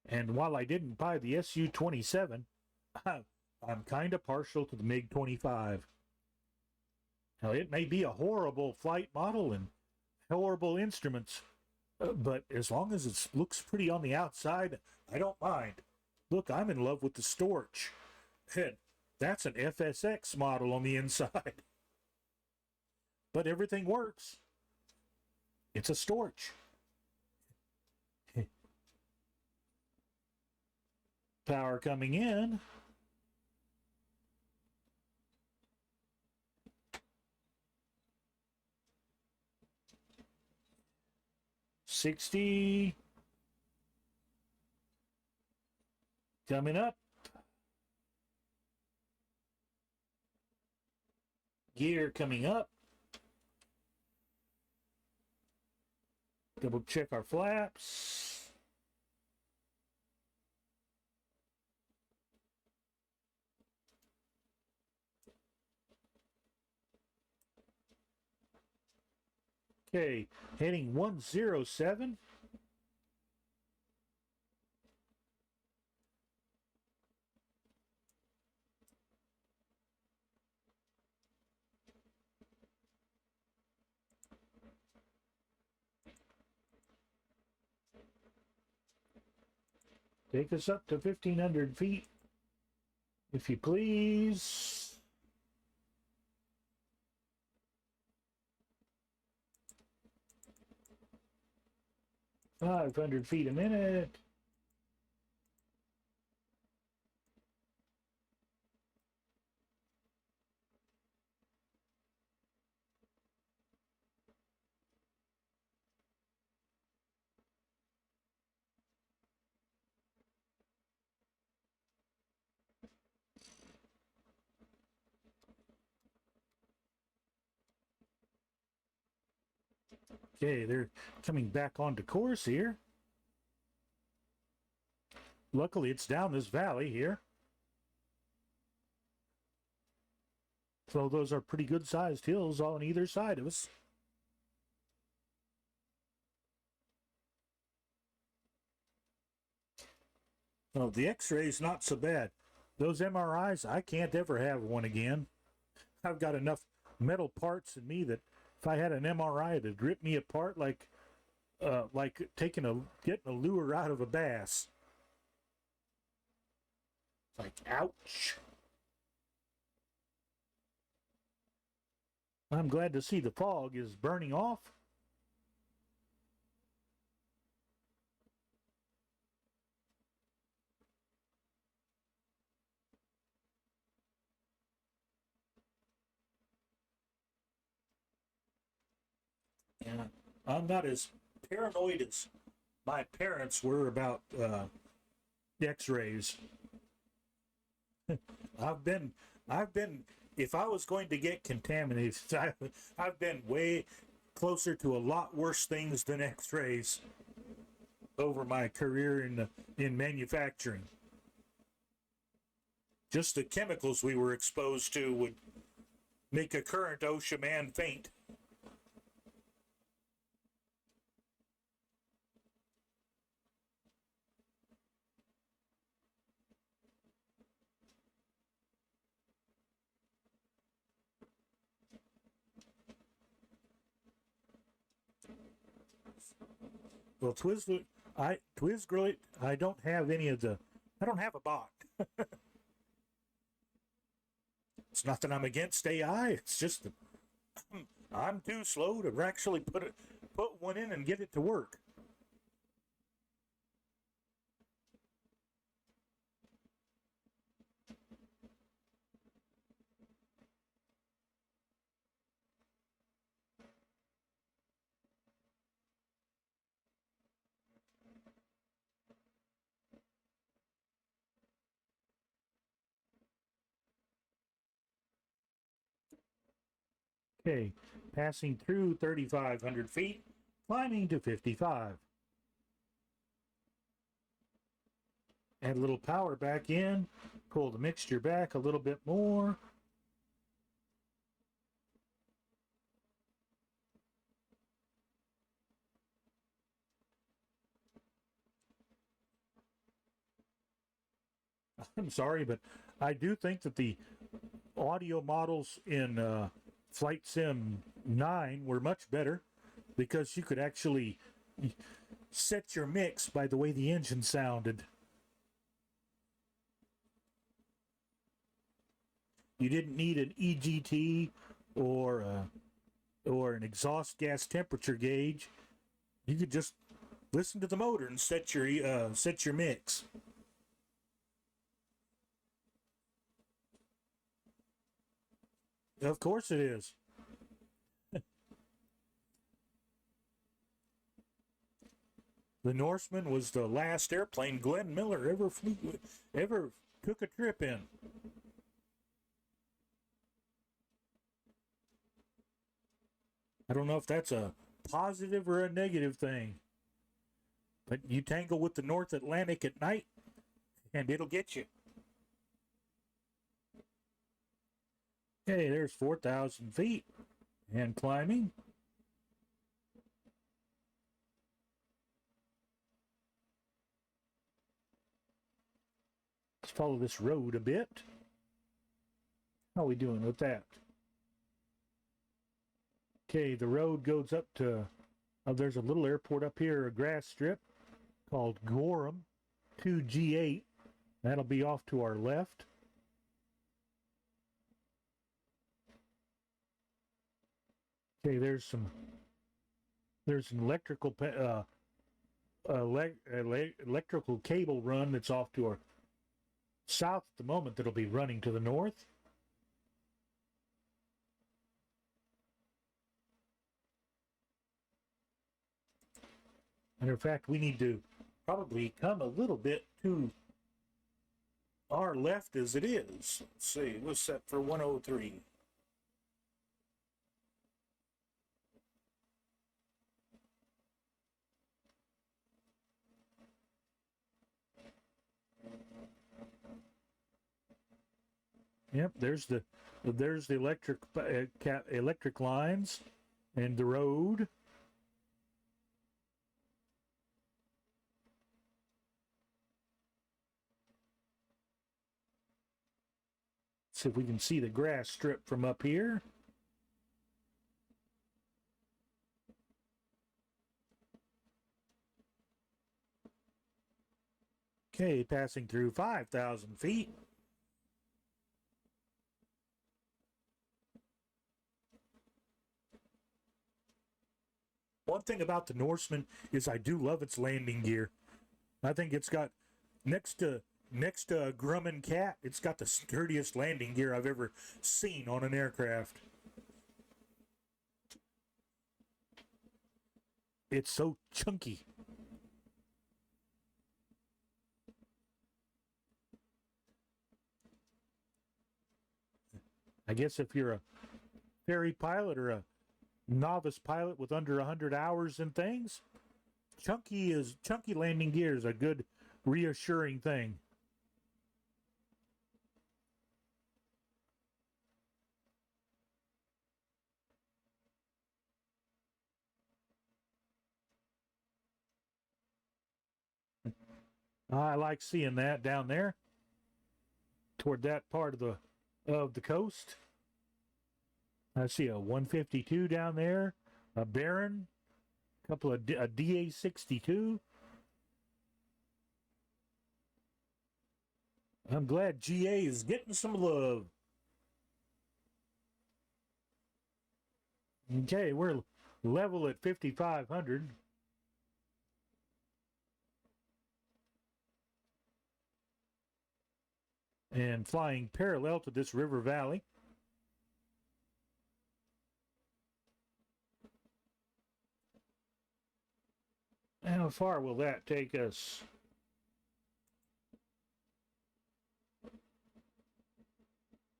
And while I didn't buy the SU-27, I'm kind of partial to the MiG-25. Now, it may be a horrible flight model and horrible instruments, but as long as it looks pretty on the outside, I don't mind. Look, I'm in love with the Storch. And that's an FSX model on the inside. But everything works. It's a Storch. Power coming in. $60 coming up. Gear coming up. Double check our flaps. Okay, heading 107. Take us up to 1,500 feet, if you please. $500 feet a minute. Okay, they're coming back onto course here. Luckily, it's down this valley here. So those are pretty good-sized hills on either side of us. Oh, the X-ray's not so bad. Those MRIs, I can't ever have one again. I've got enough metal parts in me that if I had an MRI, it'd rip me apart like getting a lure out of a bass. It's like, ouch. I'm glad to see the fog is burning off. I'm not as paranoid as my parents were about X-rays. I've been, if I was going to get contaminated, I've been way closer to a lot worse things than X-rays over my career in manufacturing. Just the chemicals we were exposed to would make a current OSHA man faint. Well, Twizzler, I don't have any of the, I don't have a bot. It's not that I'm against AI. It's just that I'm too slow to actually put one in and get it to work. Okay, passing through 3,500 feet, climbing to 55. Add a little power back in, pull the mixture back a little bit more. I'm sorry, but I do think that the audio models in Flight Sim 9 were much better because you could actually set your mix by the way the engine sounded. You didn't need an EGT or an exhaust gas temperature gauge. You could just listen to the motor and set your mix. Of course it is. The Norseman was the last airplane Glenn Miller ever took a trip in. I don't know if that's a positive or a negative thing, but you tangle with the North Atlantic at night and it'll get you. Okay, there's 4,000 feet and climbing. Let's follow this road a bit. How are we doing with that? Okay, the road goes up to, there's a little airport up here, a grass strip called Gorham 2G8. That'll be off to our left. Okay, there's an electrical electrical cable run that's off to our south at the moment that'll be running to the north. Matter of fact, we need to probably come a little bit to our left as it is. Let's see, we're set for 103. Yep, there's the electric lines and the road. See if we can see the grass strip from up here. Okay, passing through 5,000 feet. One thing about the Norseman is I do love its landing gear. I think it's got, next to Grumman Cat, it's got the sturdiest landing gear I've ever seen on an aircraft. it's so chunky. I guess if you're a ferry pilot or a novice pilot with under 100 hours and things, chunky landing gear is a good reassuring thing. I like seeing that down there toward that part of the coast. I see a 152 down there, a Baron, a couple of a DA62. I'm glad GA is getting some love. Okay, we're level at 5,500. And flying parallel to this river valley. How far will that take us?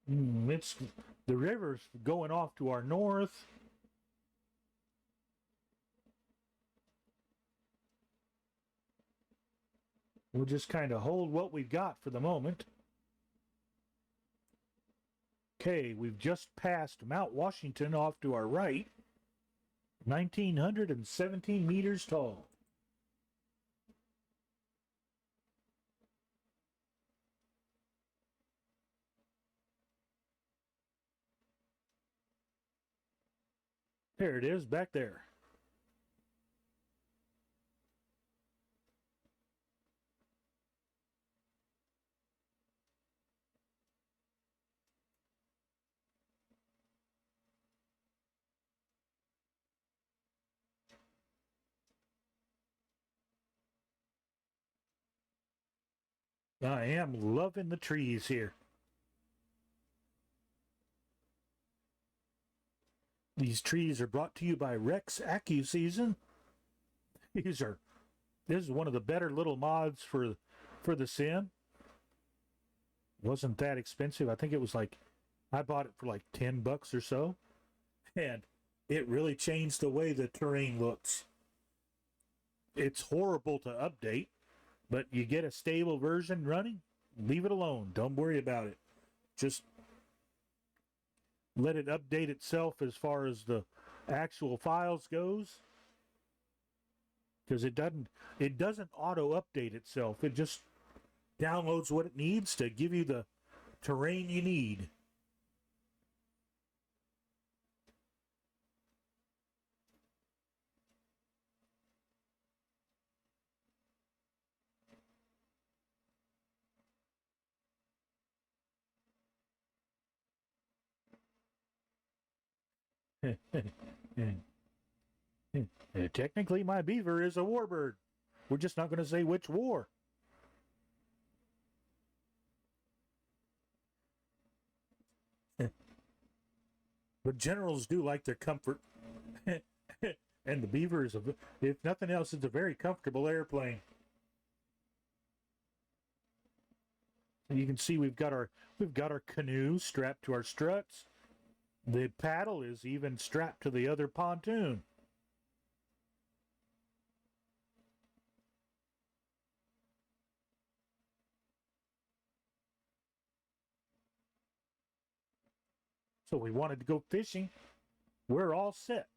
It's the river's going off to our north. We'll just kind of hold what we've got for the moment. Okay, we've just passed Mount Washington off to our right. 1,917 meters tall. There it is, back there. I am loving the trees here. These trees are brought to you by Rex AccuSeason. This is one of the better little mods for the sim. Wasn't that expensive. I think it was like, I bought it for like $10 or so. And it really changed the way the terrain looks. It's horrible to update, but you get a stable version running, leave it alone. Don't worry about it. Just let it update itself as far as the actual files goes, because it doesn't auto update itself. It just downloads what it needs to give you the terrain you need. Technically, my beaver is a warbird. We're just not going to say which war. But generals do like their comfort. And the beaver is, if nothing else, it's a very comfortable airplane. And you can see we've got our canoe strapped to our struts. The paddle is even strapped to the other pontoon. So we wanted to go fishing. We're all set.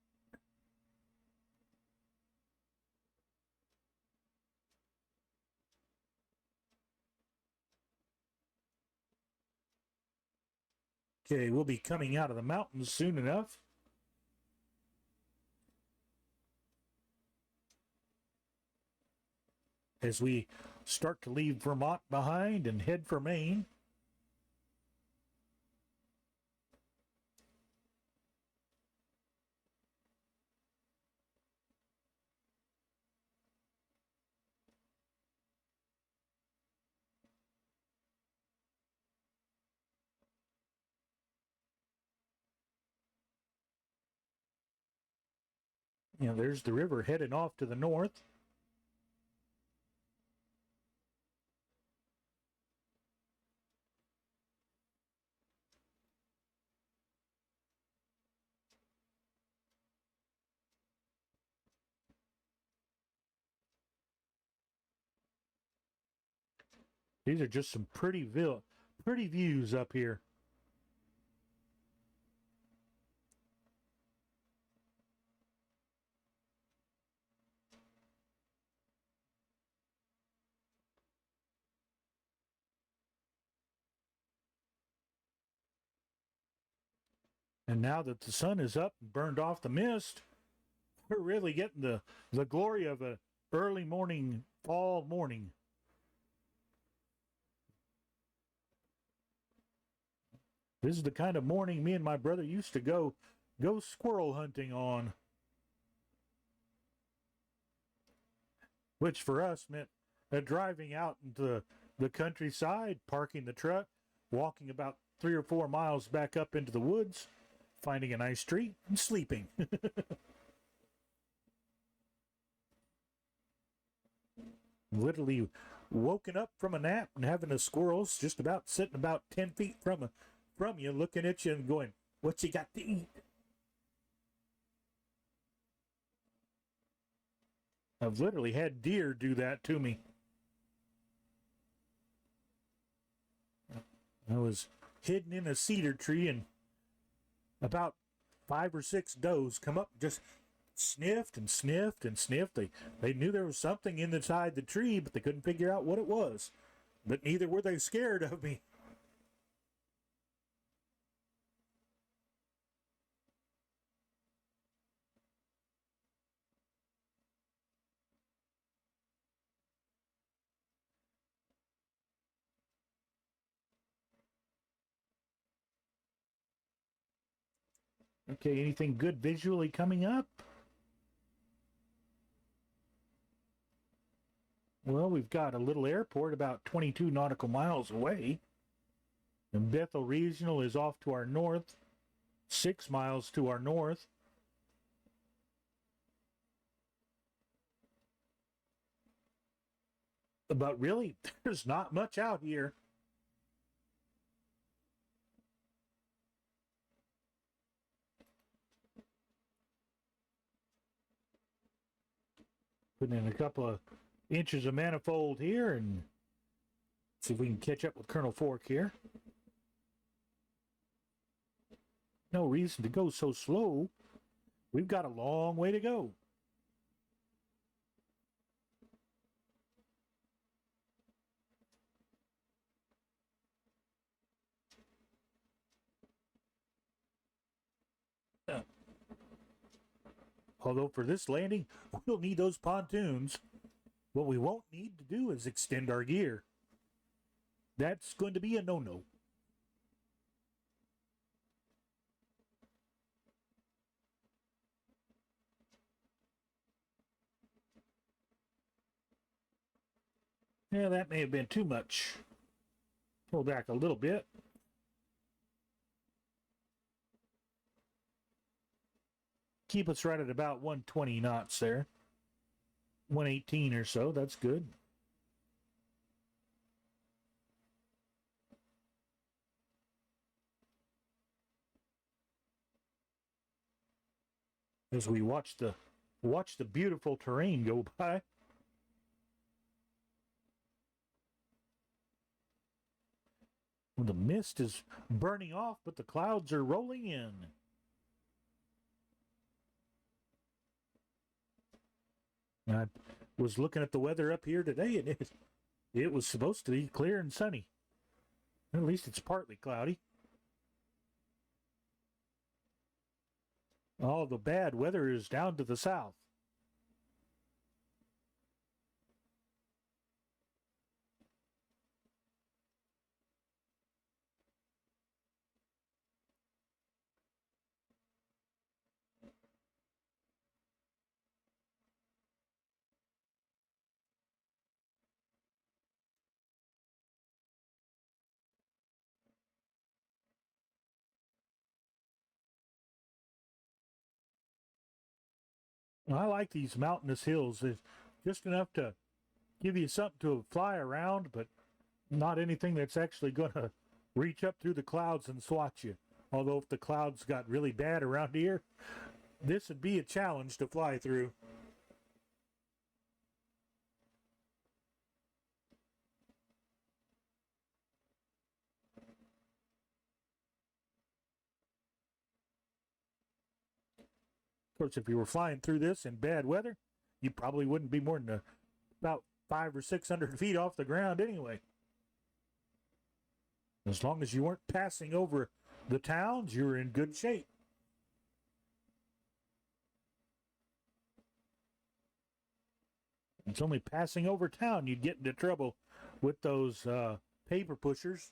Okay, we'll be coming out of the mountains soon enough. As we start to leave Vermont behind and head for Maine. You know, there's the river heading off to the north. These are just some pretty views up here. And now that the sun is up and burned off the mist, we're really getting the glory of a early morning, fall morning. This is the kind of morning me and my brother used to go squirrel hunting on. Which for us meant driving out into the countryside, parking the truck, walking about 3 or 4 miles back up into the woods, finding a nice tree, and sleeping. Literally woken up from a nap and having the squirrels just about sitting about 10 feet from you, looking at you and going, "What you got to eat?" I've literally had deer do that to me. I was hidden in a cedar tree and about 5 or 6 does come up and just sniffed and sniffed and sniffed. They knew there was something inside the tree, but they couldn't figure out what it was. But neither were they scared of me. Okay, anything good visually coming up? Well, we've got a little airport about 22 nautical miles away. And Bethel Regional is off to our north, 6 miles to our north. But really, there's not much out here. Putting in a couple of inches of manifold here and see if we can catch up with Colonel Fork here. No reason to go so slow. We've got a long way to go. Although for this landing, we'll need those pontoons. What we won't need to do is extend our gear. That's going to be a no-no. Yeah, that may have been too much. Pull back a little bit. Keep us right at about 120 knots there. 118 or so, that's good. As we watch the beautiful terrain go by. The mist is burning off, but the clouds are rolling in. I was looking at the weather up here today, and it was supposed to be clear and sunny. At least it's partly cloudy. All the bad weather is down to the south. I like these mountainous hills. There's just enough to give you something to fly around, but not anything that's actually going to reach up through the clouds and swat you. Although if the clouds got really bad around here, this would be a challenge to fly through. Of course, if you were flying through this in bad weather, you probably wouldn't be more than about 500 or 600 feet off the ground anyway. As long as you weren't passing over the towns, you were in good shape. It's only passing over town you'd get into trouble with those paper pushers.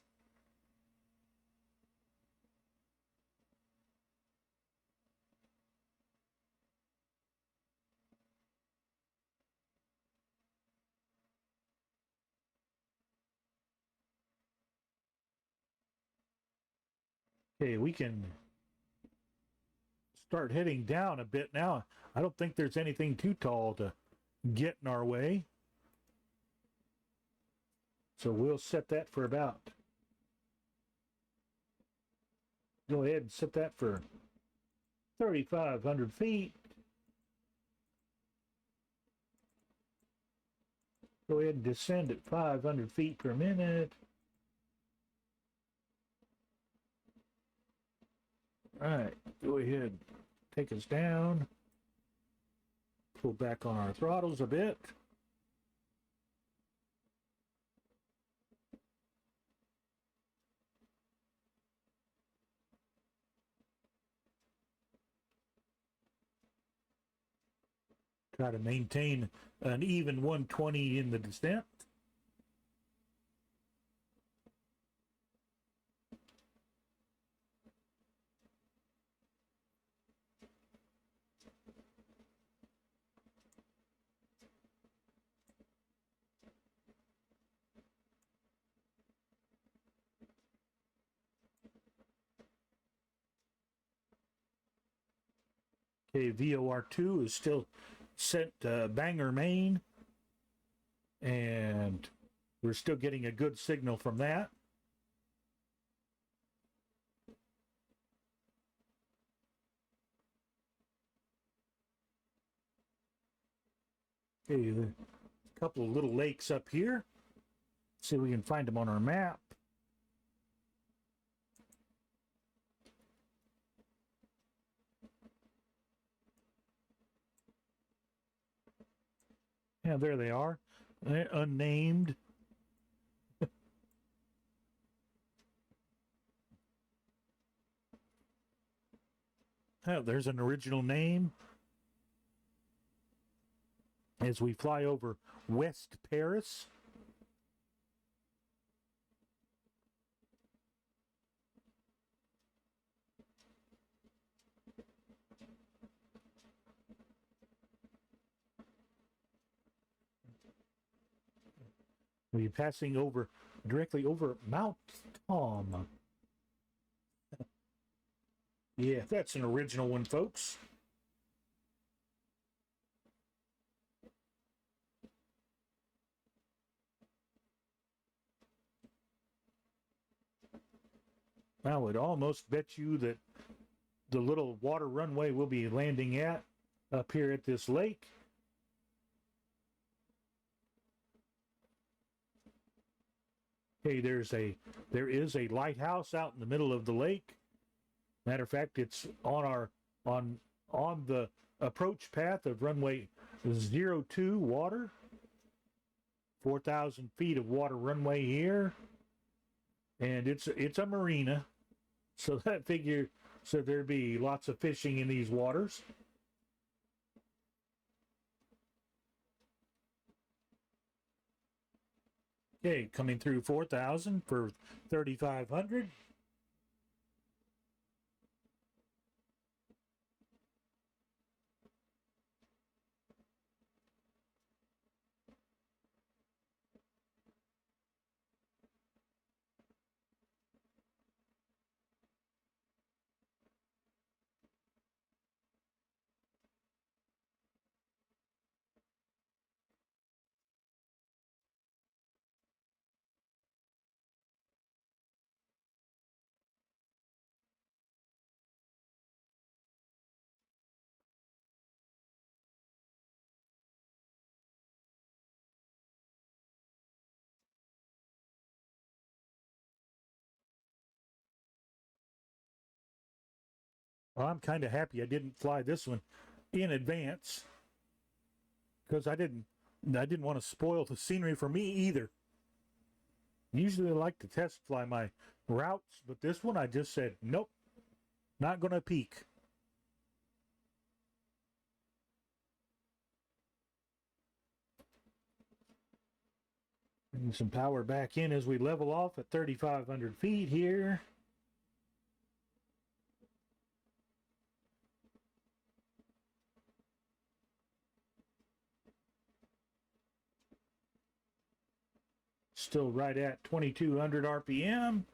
Okay, we can start heading down a bit now. I don't think there's anything too tall to get in our way. So we'll set that for about, go ahead and set that for 3,500 feet. Go ahead and descend at 500 feet per minute. All right, go ahead, take us down. Pull back on our throttles a bit. Try to maintain an even 120 in the descent. Okay, VOR2 is still set Bangor, Maine, and we're still getting a good signal from that. Okay, a couple of little lakes up here. See if we can find them on our map. Yeah, there they are. They're unnamed. Oh, there's an original name. As we fly over West Paris. We'll be passing over directly over Mount Tom. Yeah, that's an original one, folks. I would almost bet you that the little water runway we'll be landing at up here at this lake there is a lighthouse out in the middle of the lake. Matter of fact, it's on the approach path of runway 02 water. 4,000 feet of water runway here, and it's a marina, so there'd be lots of fishing in these waters. Okay, coming through 4,000 for 3,500. Well, I'm kind of happy I didn't fly this one in advance because I didn't want to spoil the scenery for me either. Usually I like to test fly my routes, but this one I just said, nope, not going to peak. Bring some power back in as we level off at 3,500 feet here. Still right at 2,200 RPM.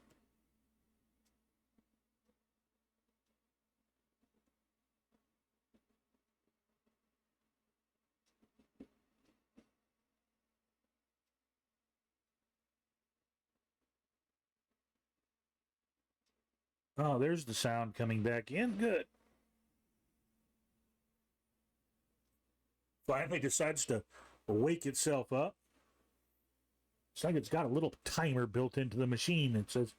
Oh, there's the sound coming back in. Good. Finally decides to wake itself up. It's like it's got a little timer built into the machine. It says,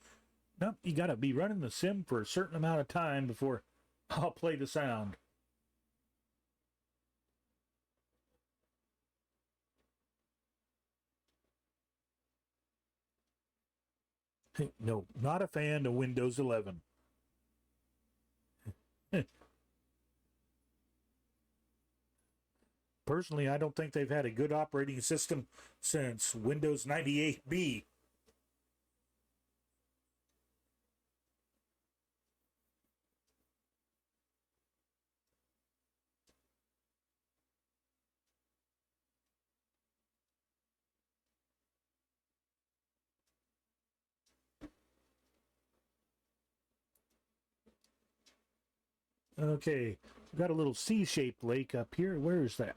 nope, you got to be running the sim for a certain amount of time before I'll play the sound. No, not a fan of Windows 11. Personally, I don't think they've had a good operating system since Windows 98B. Okay, we've got a little C-shaped lake up here. Where is that?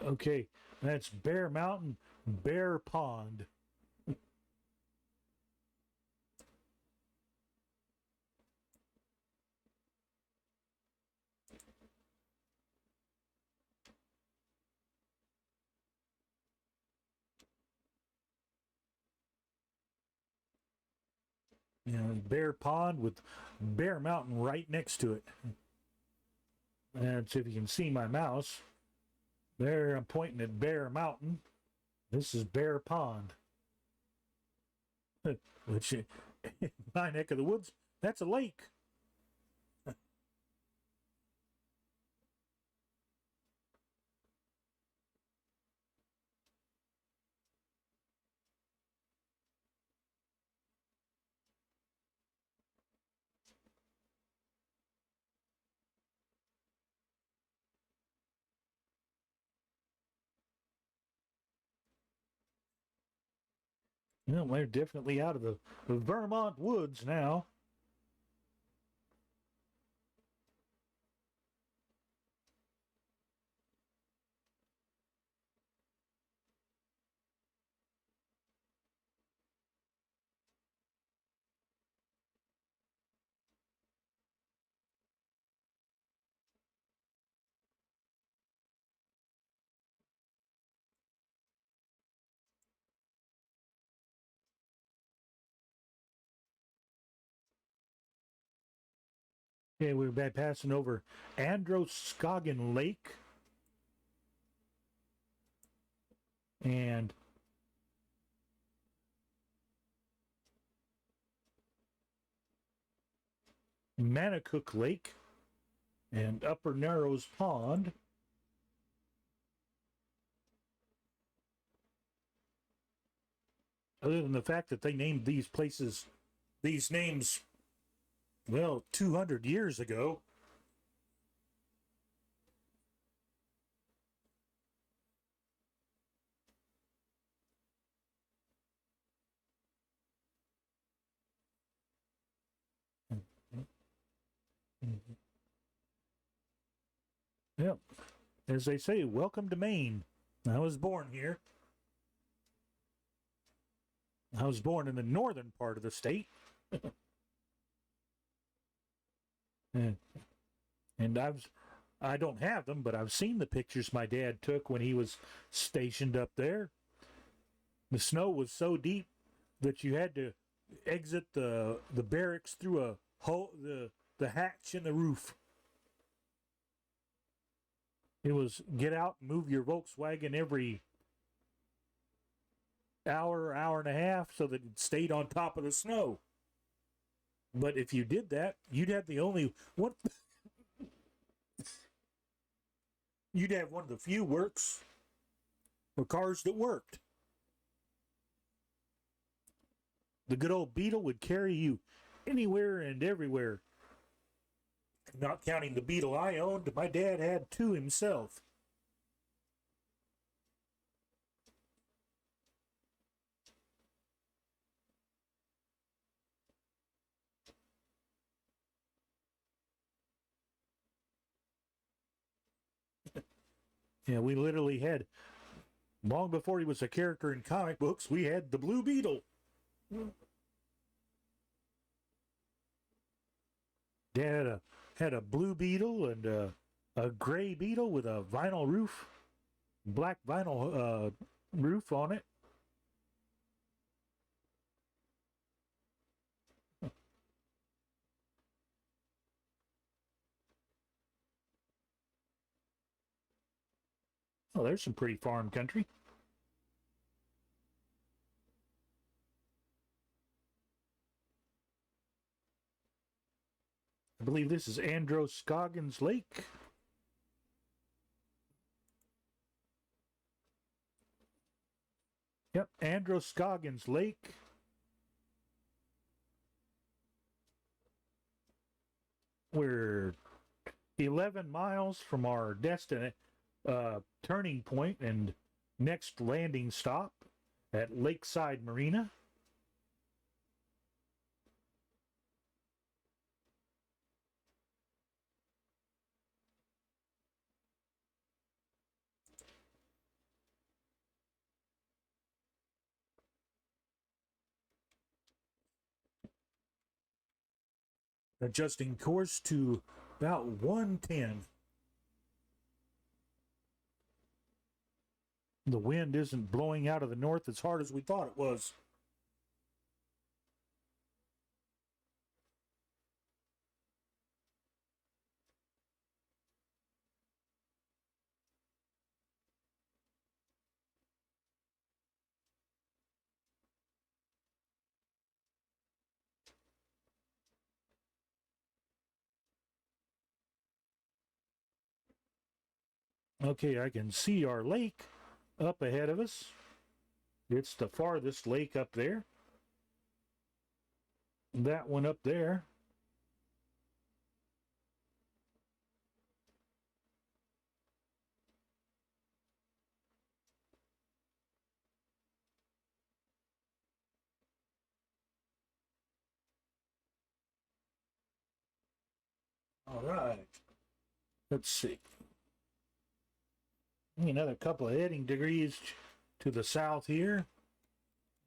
Okay, that's Bear Mountain, Bear Pond. You know, Bear Pond with Bear Mountain right next to it. And so if you can see my mouse, there I'm pointing at Bear Mountain. This is Bear Pond. Which, in my neck of the woods, that's a lake. You know, we're definitely out of the Vermont woods now. Okay, we're passing over Androscoggin Lake. And Manicook Lake and Upper Narrows Pond. Other than the fact that they named these places, these names, well, 200 years ago. Yep. As they say, welcome to Maine. I was born here. I was born in the northern part of the state. And I don't have them, but I've seen the pictures my dad took when he was stationed up there. The snow was so deep, that you had to exit the barracks through a hole, the hatch in the roof. It was get out and move your Volkswagen every hour and a half so that it stayed on top of the snow. But if you did that, you'd have the only one. You'd have one of the few works or cars that worked. The good old Beetle would carry you anywhere and everywhere. Not counting the Beetle I owned, my dad had two himself. Yeah, we literally had, long before he was a character in comic books, we had the Blue Beetle. Dad had a blue beetle and a gray beetle with a vinyl roof, black vinyl roof on it. Oh, there's some pretty farm country. I believe this is Androscoggins Lake. Yep, Androscoggins Lake. We're 11 miles from our turning point and next landing stop at Lakeside Marina. Adjusting course to about 110. The wind isn't blowing out of the north as hard as we thought it was. Okay, I can see our lake up ahead of us. It's the farthest lake up there. That one up there. All right. Let's see. Another couple of heading degrees to the south here.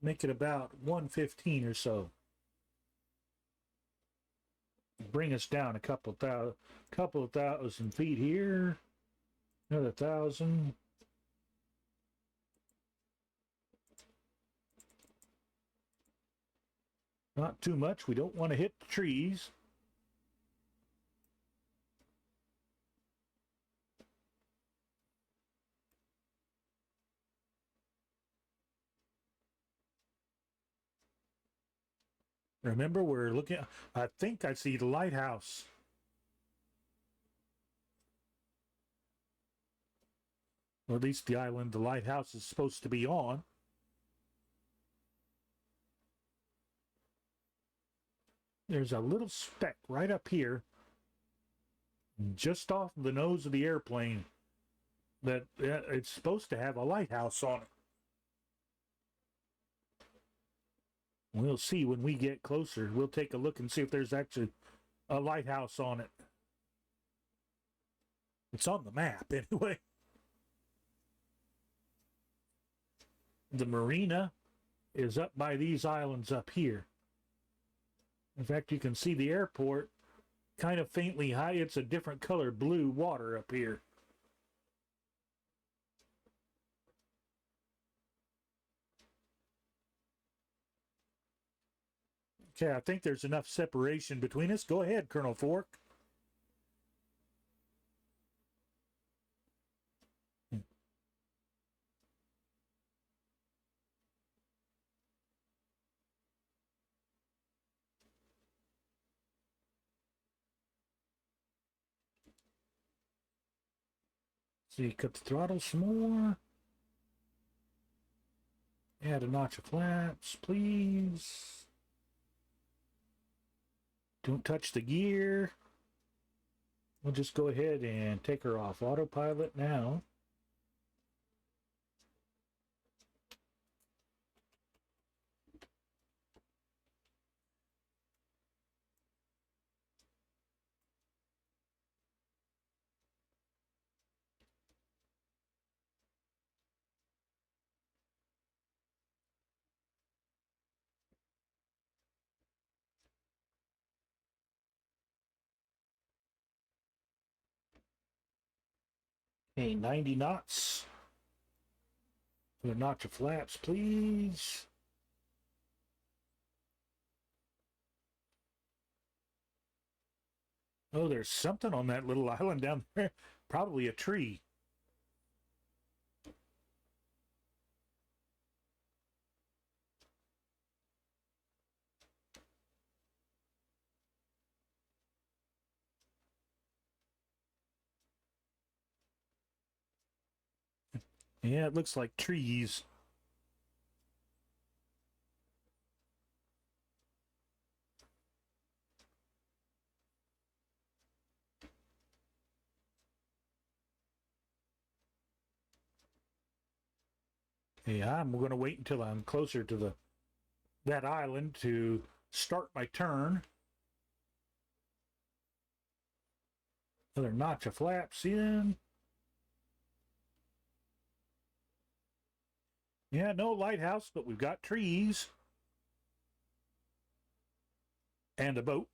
Make it about 115 or so. Bring us down a couple of thousand feet here. Another 1,000. Not too much. We don't want to hit the trees. Remember, we're looking, I think I see the lighthouse. Or at least the island the lighthouse is supposed to be on. There's a little speck right up here, just off the nose of the airplane, that it's supposed to have a lighthouse on it. We'll see when we get closer. We'll take a look and see if there's actually a lighthouse on it. It's on the map anyway. The marina is up by these islands up here. In fact, you can see the airport kind of faintly high. It's a different color blue water up here. Okay, I think there's enough separation between us. Go ahead, Colonel Fork. See, cut the throttle some more. Add a notch of flaps, please. Don't touch the gear. We'll just go ahead and take her off autopilot now. Okay, 90 knots. Put a notch of flaps, please. Oh, there's something on that little island down there. Probably a tree. Yeah, it looks like trees. Yeah, I'm going to wait until I'm closer to that island to start my turn. Another notch of flaps in. Yeah, no lighthouse, but we've got trees. And a boat.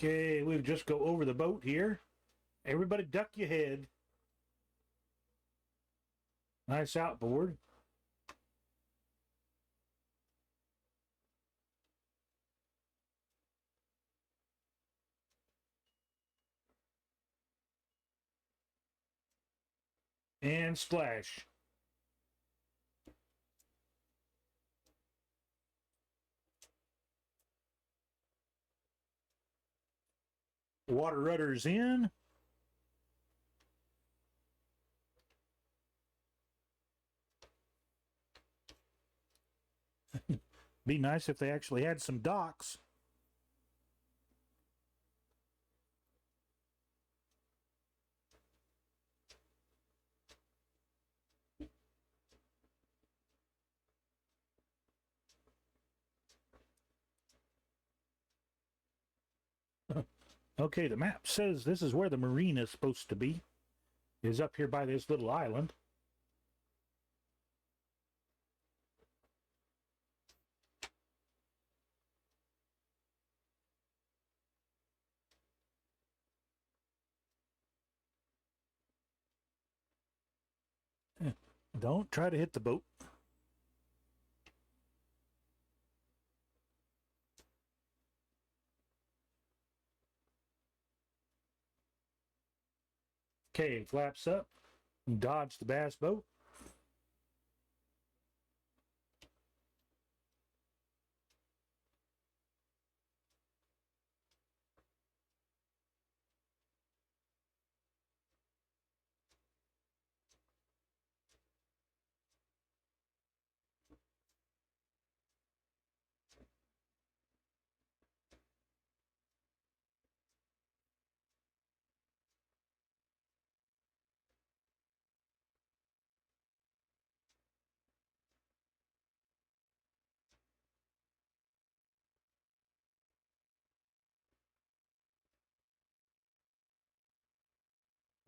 Okay, we'll just go over the boat here. Everybody duck your head. Nice outboard. And splash. Water rudders in. Be nice if they actually had some docks. Okay, the map says this is where the marina is supposed to be. Is up here by this little island. Don't try to hit the boat. Okay, flaps up. Dodge the bass boat.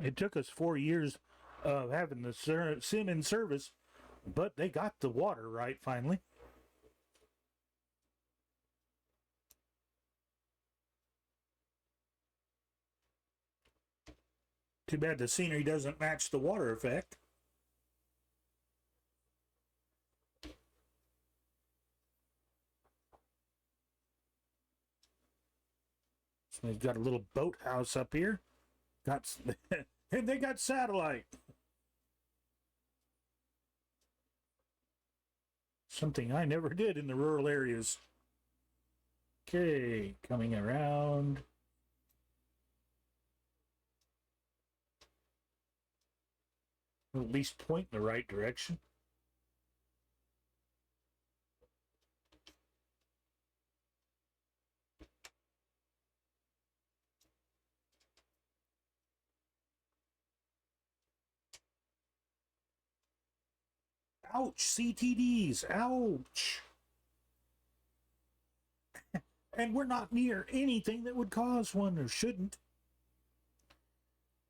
It took us 4 years of having the sim in service, but they got the water right finally. Too bad the scenery doesn't match the water effect. So they've got a little boathouse up here. And they got satellite. Something I never did in the rural areas. Okay, coming around. At least point in the right direction. Ouch, CTDs, ouch. And we're not near anything that would cause one, or shouldn't.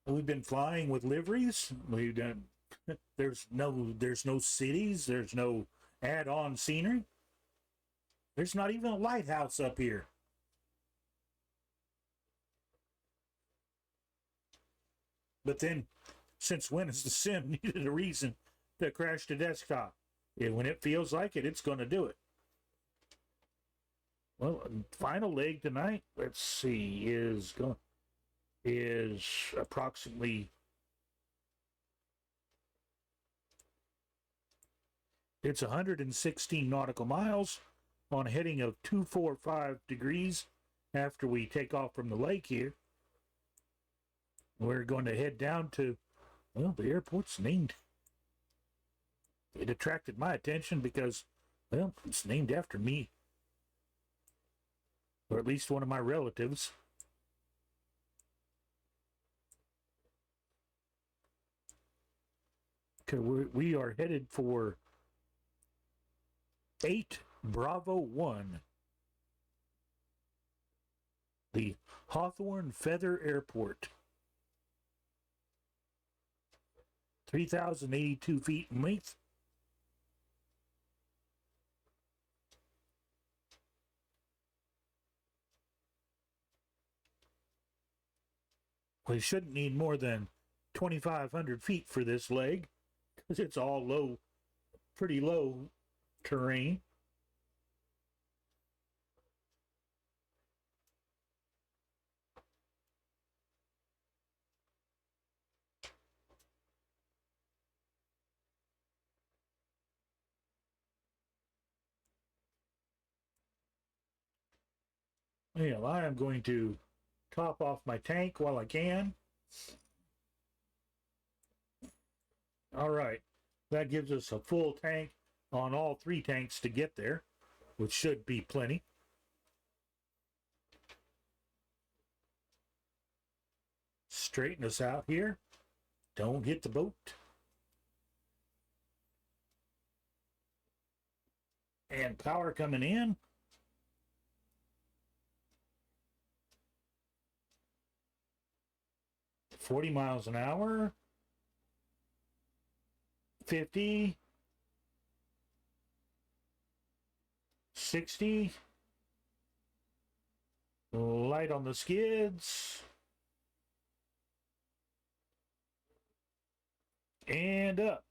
We've been flying with liveries. We've done. There's no cities. There's no add-on scenery. There's not even a lighthouse up here. But then, since when has the sim needed a reason to crash the desktop? When it feels like it, it's going to do it. Well, final leg tonight, let's see, is approximately, it's 116 nautical miles on a heading of 245 degrees after we take off from the lake here. We're going to head down to, well, the airport's named. It attracted my attention because, well, it's named after me. Or at least one of my relatives. Okay, we are headed for 8 Bravo 1. The Hawthorne Feather Airport. 3,082 feet in length. We shouldn't need more than 2,500 feet for this leg because it's all low, pretty low terrain. Yeah, I am going to top off my tank while I can. All right, that gives us a full tank on all 3 tanks to get there, which should be plenty. Straighten us out here. Don't hit the boat. And power coming in. $40 miles an hour. 50. 60. Light on the skids. And up.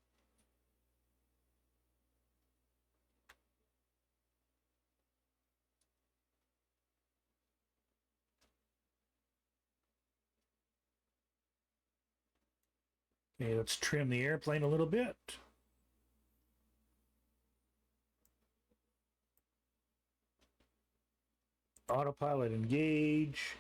Okay, let's trim the airplane a little bit. Autopilot engage.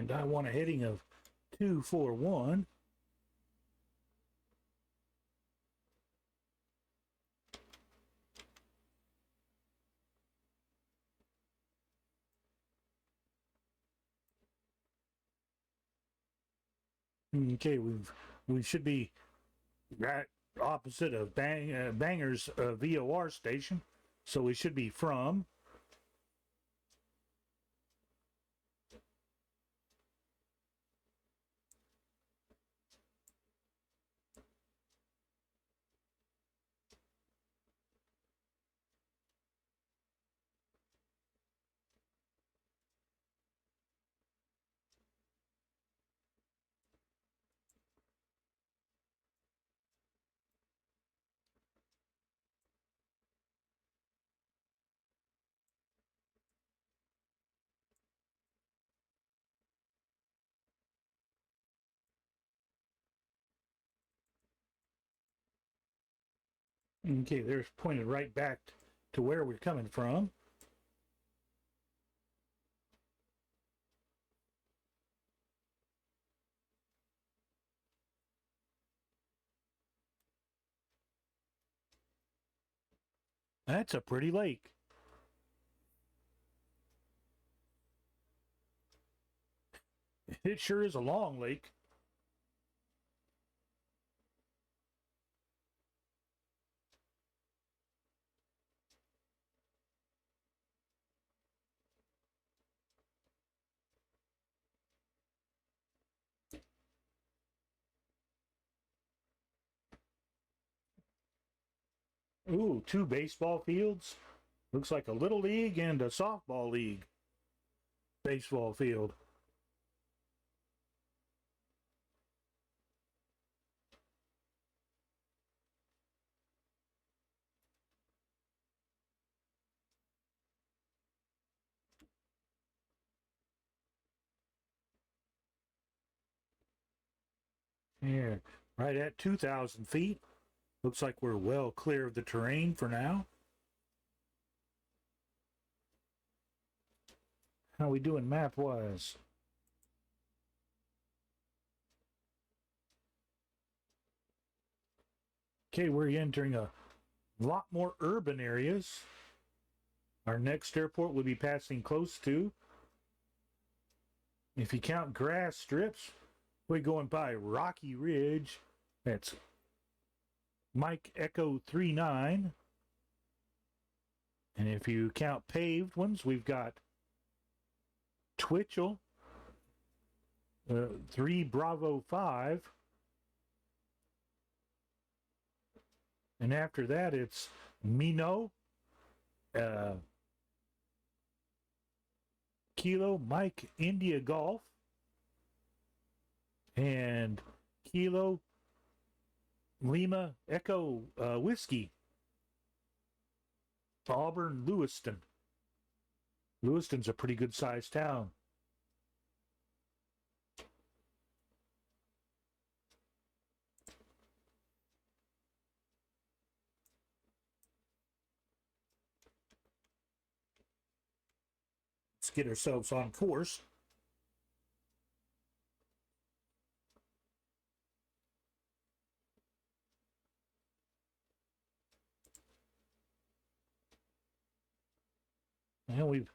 and I want a heading of 241. Okay, we should be right opposite of Banger's VOR station, so we should be from. Okay, there's pointed right back to where we're coming from. That's a pretty lake. It sure is a long lake. Ooh, 2 baseball fields. Looks like a little league and a softball league baseball field. Yeah, right at 2,000 feet. Looks like we're well clear of the terrain for now. How we doing map-wise? Okay, we're entering a lot more urban areas. Our next airport will be passing close to. If you count grass strips, we're going by Rocky Ridge. That's Mike Echo 39. And if you count paved ones, we've got Twitchell, 3 Bravo 5. And after that, it's Mino, Kilo Mike India Golf, and Kilo Lima Echo Whiskey. Auburn, Lewiston. Lewiston's a pretty good sized town. Let's get ourselves on course. And we've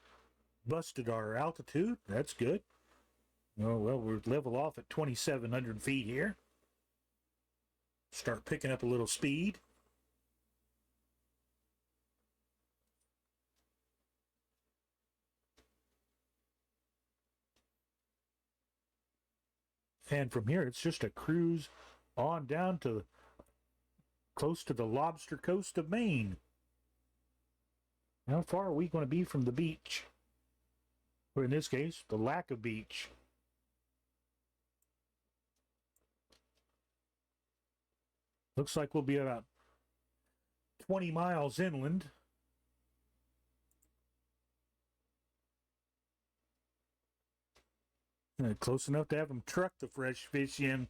busted our altitude. That's good. Oh, well, we're level off at 2,700 feet here. Start picking up a little speed. And from here, it's just a cruise on down to close to the Lobster Coast of Maine. How far are we going to be from the beach? Or in this case, the lack of beach. Looks like we'll be about 20 miles inland. Close enough to have them truck the fresh fish in.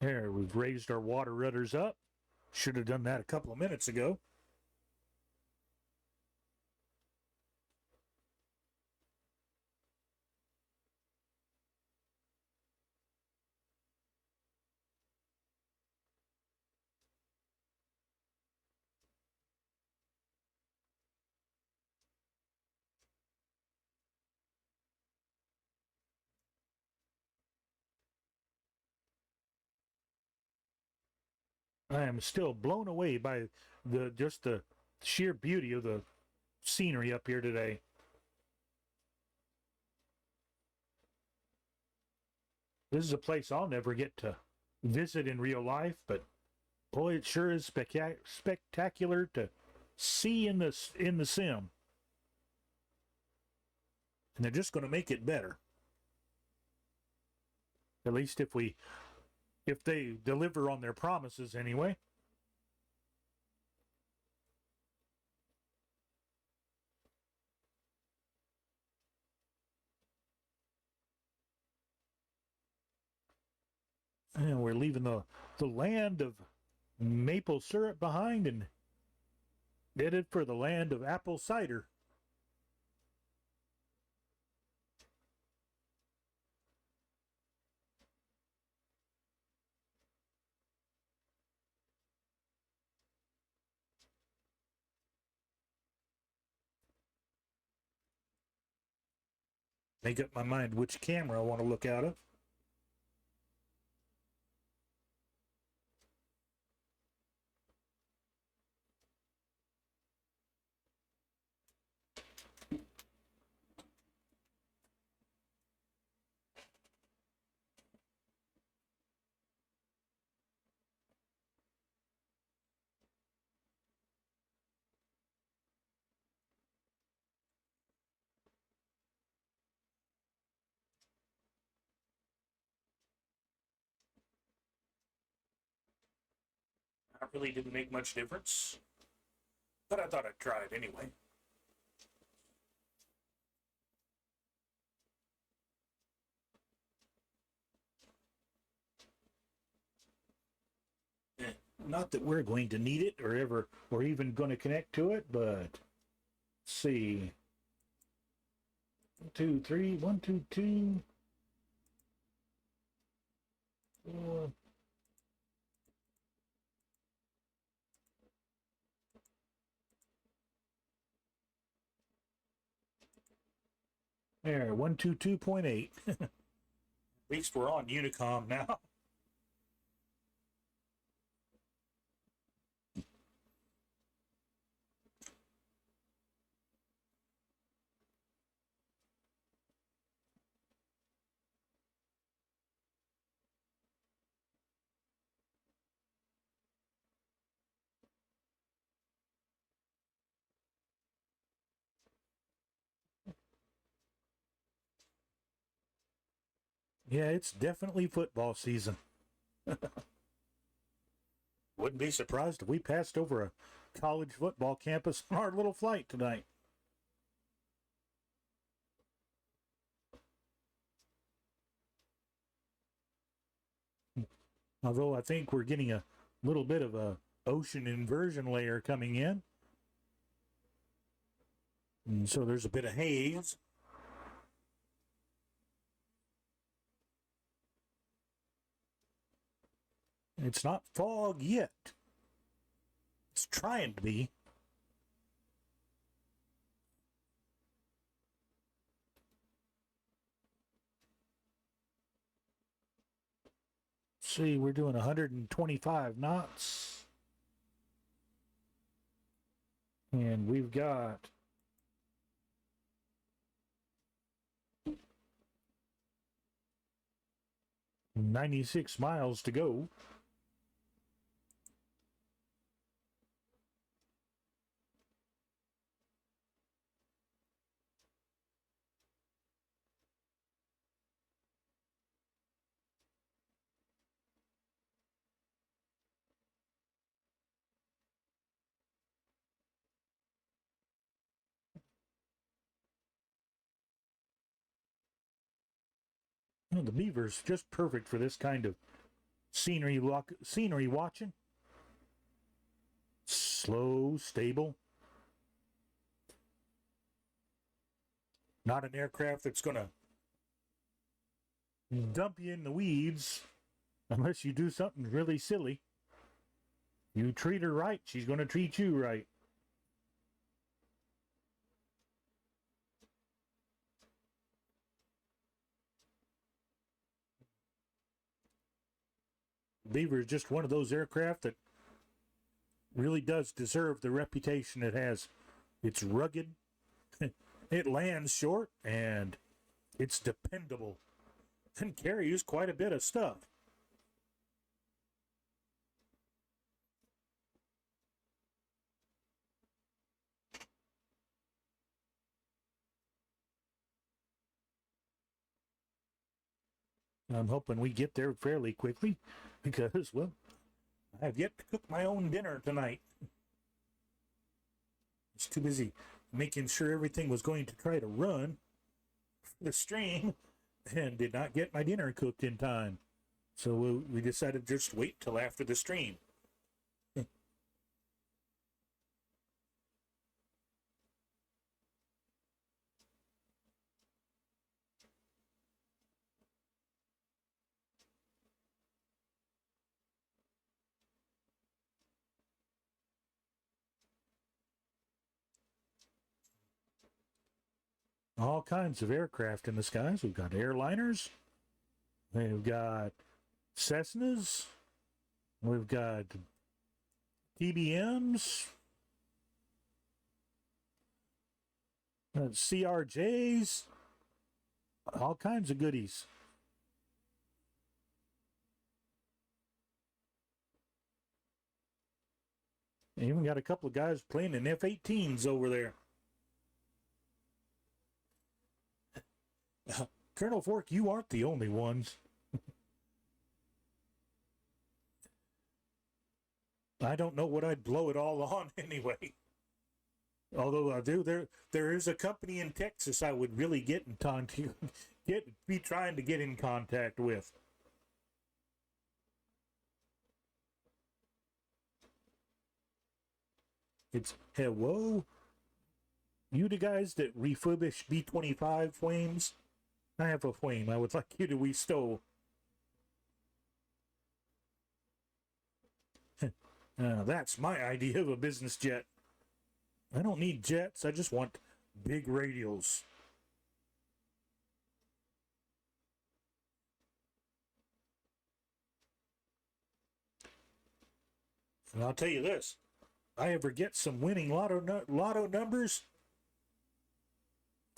There, we've raised our water rudders up. Should have done that a couple of minutes ago. I am still blown away by the sheer beauty of the scenery up here today. This is a place I'll never get to visit in real life, but boy, it sure is spectacular to see in the sim. And they're just going to make it better. At least if they deliver on their promises anyway. And we're leaving the land of maple syrup behind and headed for the land of apple cider. Make up my mind which camera I want to look out of. That really didn't make much difference, but I thought I'd try it anyway. Not that we're going to need it or even going to connect to it, but let's see. 1, 2, 3, 1, 2, 2. 4. There, 122.8. At least we're on Unicom now. Yeah, it's definitely football season. Wouldn't be surprised if we passed over a college football campus on our little flight tonight. Although I think we're getting a little bit of a ocean inversion layer coming in. And so there's a bit of haze. It's not fog yet. It's trying to be. See, we're doing 125 knots. And we've got 96 miles to go. Well, the beaver's just perfect for this kind of Scenery watching. Slow, stable. Not an aircraft that's going to dump you in the weeds unless you do something really silly. You treat her right, she's going to treat you right. Beaver is just one of those aircraft that really does deserve the reputation it has. It's rugged, it lands short, and it's dependable, and carries quite a bit of stuff. I'm hoping we get there fairly quickly because, well, I have yet to cook my own dinner tonight. I was too busy making sure everything was going to try to run for the stream and did not get my dinner cooked in time. So we decided to just wait till after the stream. All kinds of aircraft in the skies. We've got airliners. We've got Cessnas. We've got TBMs. CRJs. All kinds of goodies. Even got a couple of guys playing in F-18s over there. Colonel Fork, you aren't the only ones. I don't know what I'd blow it all on anyway. Although I do, there is a company in Texas I would really get in contact, be trying to get in contact with. It's hello, you the guys that refurbish B-25 flames. I have a flame I would like you to bestow. That's my idea of a business jet. I don't need jets, I just want big radials. And I'll tell you this, I ever get some winning lotto numbers,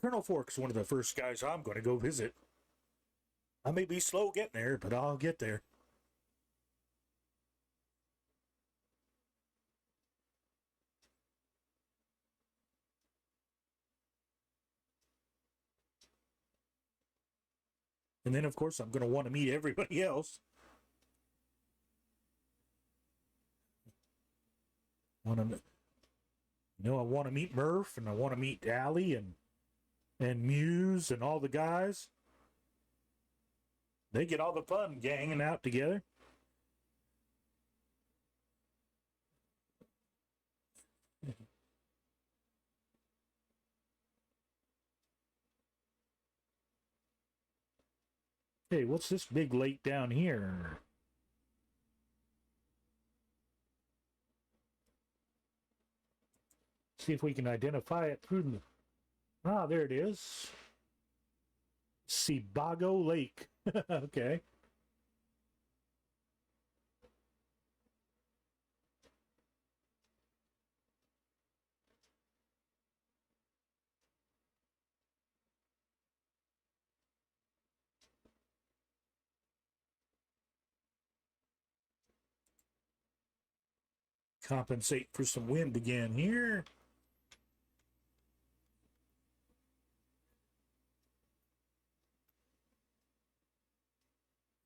Colonel Fork's one of the first guys I'm going to go visit. I may be slow getting there, but I'll get there. And then, of course, I'm going to want to meet everybody else. I want to meet Murph, and I want to meet Allie and Muse and all the guys. They get all the fun ganging out together. Hey, what's this big lake down here? See if we can identify it through the... Ah, there it is. Sebago Lake. Okay. Compensate for some wind again here.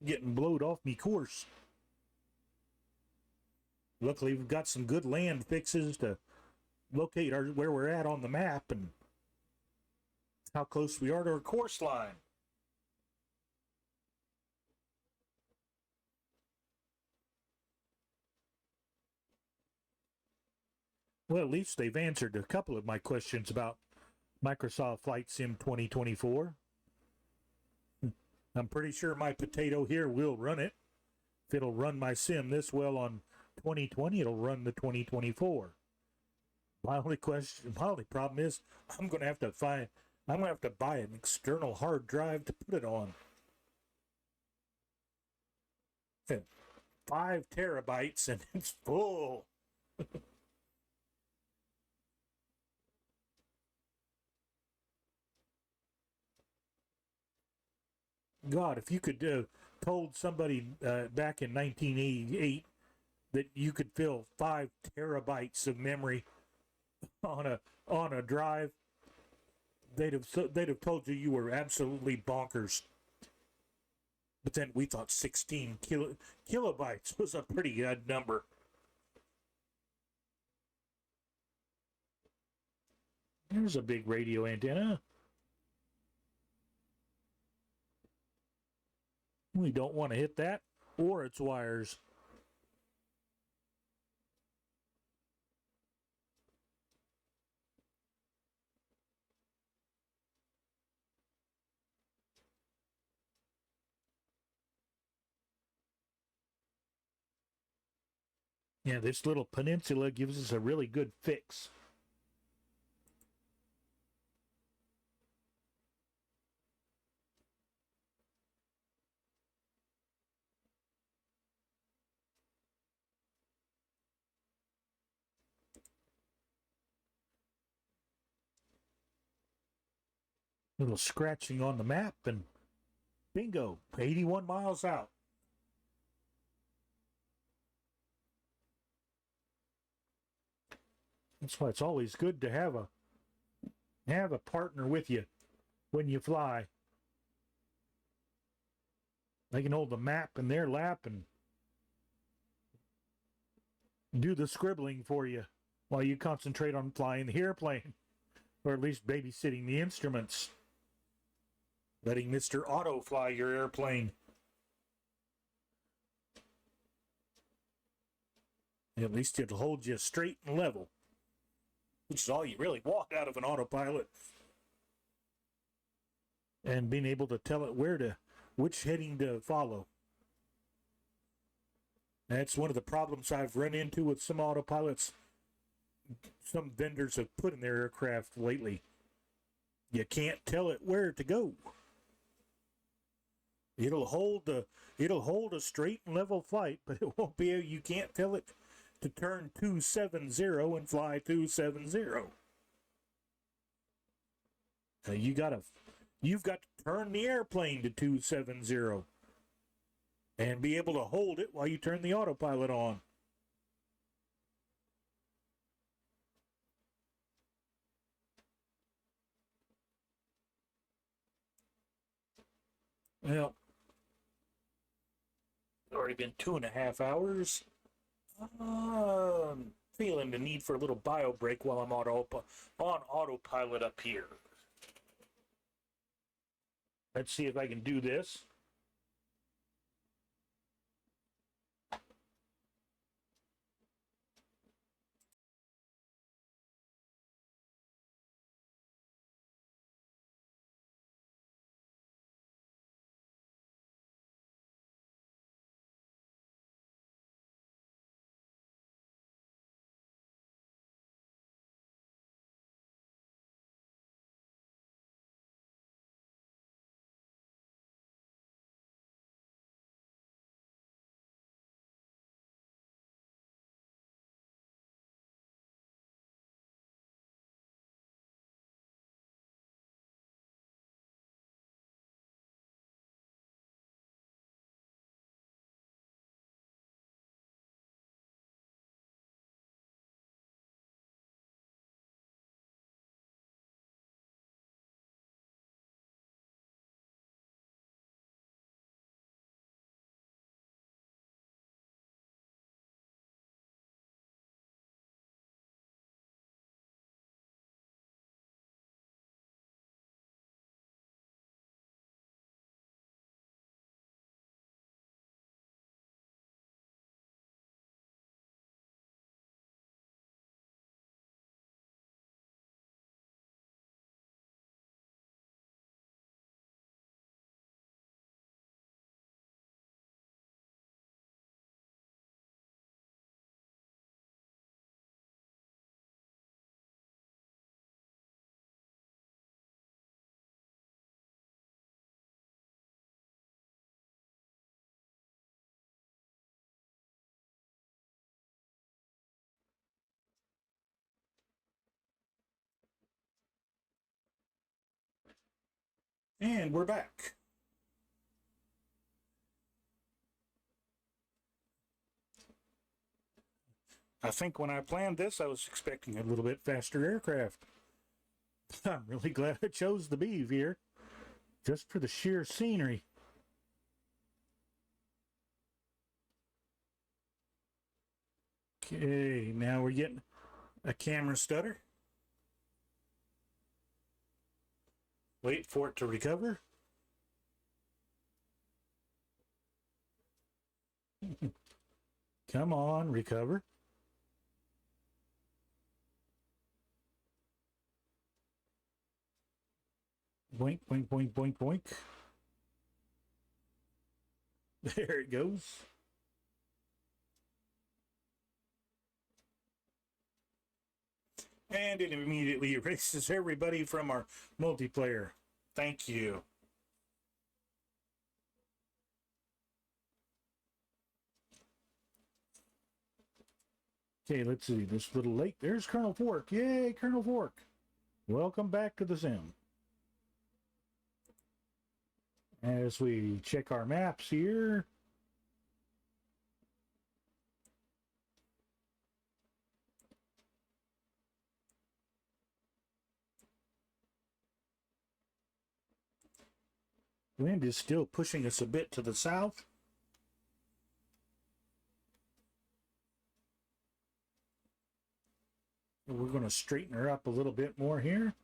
Getting blowed off me course. Luckily, we've got some good land fixes to locate where we're at on the map and how close we are to our course line. Well, at least they've answered a couple of my questions about Microsoft Flight Sim 2024. I'm pretty sure my potato here will run it. If it'll run my sim this well on 2020, it'll run the 2024. My only problem is I'm going to have to buy an external hard drive to put it on. 5 terabytes and it's full. God, if you could told somebody back in 1988 that you could fill 5 terabytes of memory on a drive, they'd have told you were absolutely bonkers. But then we thought 16 kilobytes was a pretty good number. There's a big radio antenna. We don't want to hit that or its wires. Yeah, this little peninsula gives us a really good fix. Little scratching on the map and bingo, 81 miles out. That's why it's always good to have a partner with you when you fly. They can hold the map in their lap and do the scribbling for you while you concentrate on flying the airplane, or at least babysitting the instruments, letting Mr. Auto fly your airplane. At least it'll hold you straight and level, which is all you really want out of an autopilot. And being able to tell it which heading to follow. That's one of the problems I've run into with some autopilots some vendors have put in their aircraft lately. You can't tell it where to go. It'll hold a straight and level flight, but it won't be. You can't tell it to turn 270 and fly 270. You've got to turn the airplane to 270 and be able to hold it while you turn the autopilot on. Well, it's already been 2.5 hours. I'm feeling the need for a little bio break while I'm on autopilot up here. Let's see if I can do this. And we're back. I think when I planned this, I was expecting a little bit faster aircraft. I'm really glad I chose the Beeve here, just for the sheer scenery. Okay, now we're getting a camera stutter. Wait for it to recover. Come on, recover. Boink, boink, boink, boink, boink. There it goes. And it immediately erases everybody from our multiplayer. Thank you. Okay, let's see. This little lake. There's Colonel Fork. Yay, Colonel Fork. Welcome back to the sim. As we check our maps here. Wind is still pushing us a bit to the south. We're going to straighten her up a little bit more here.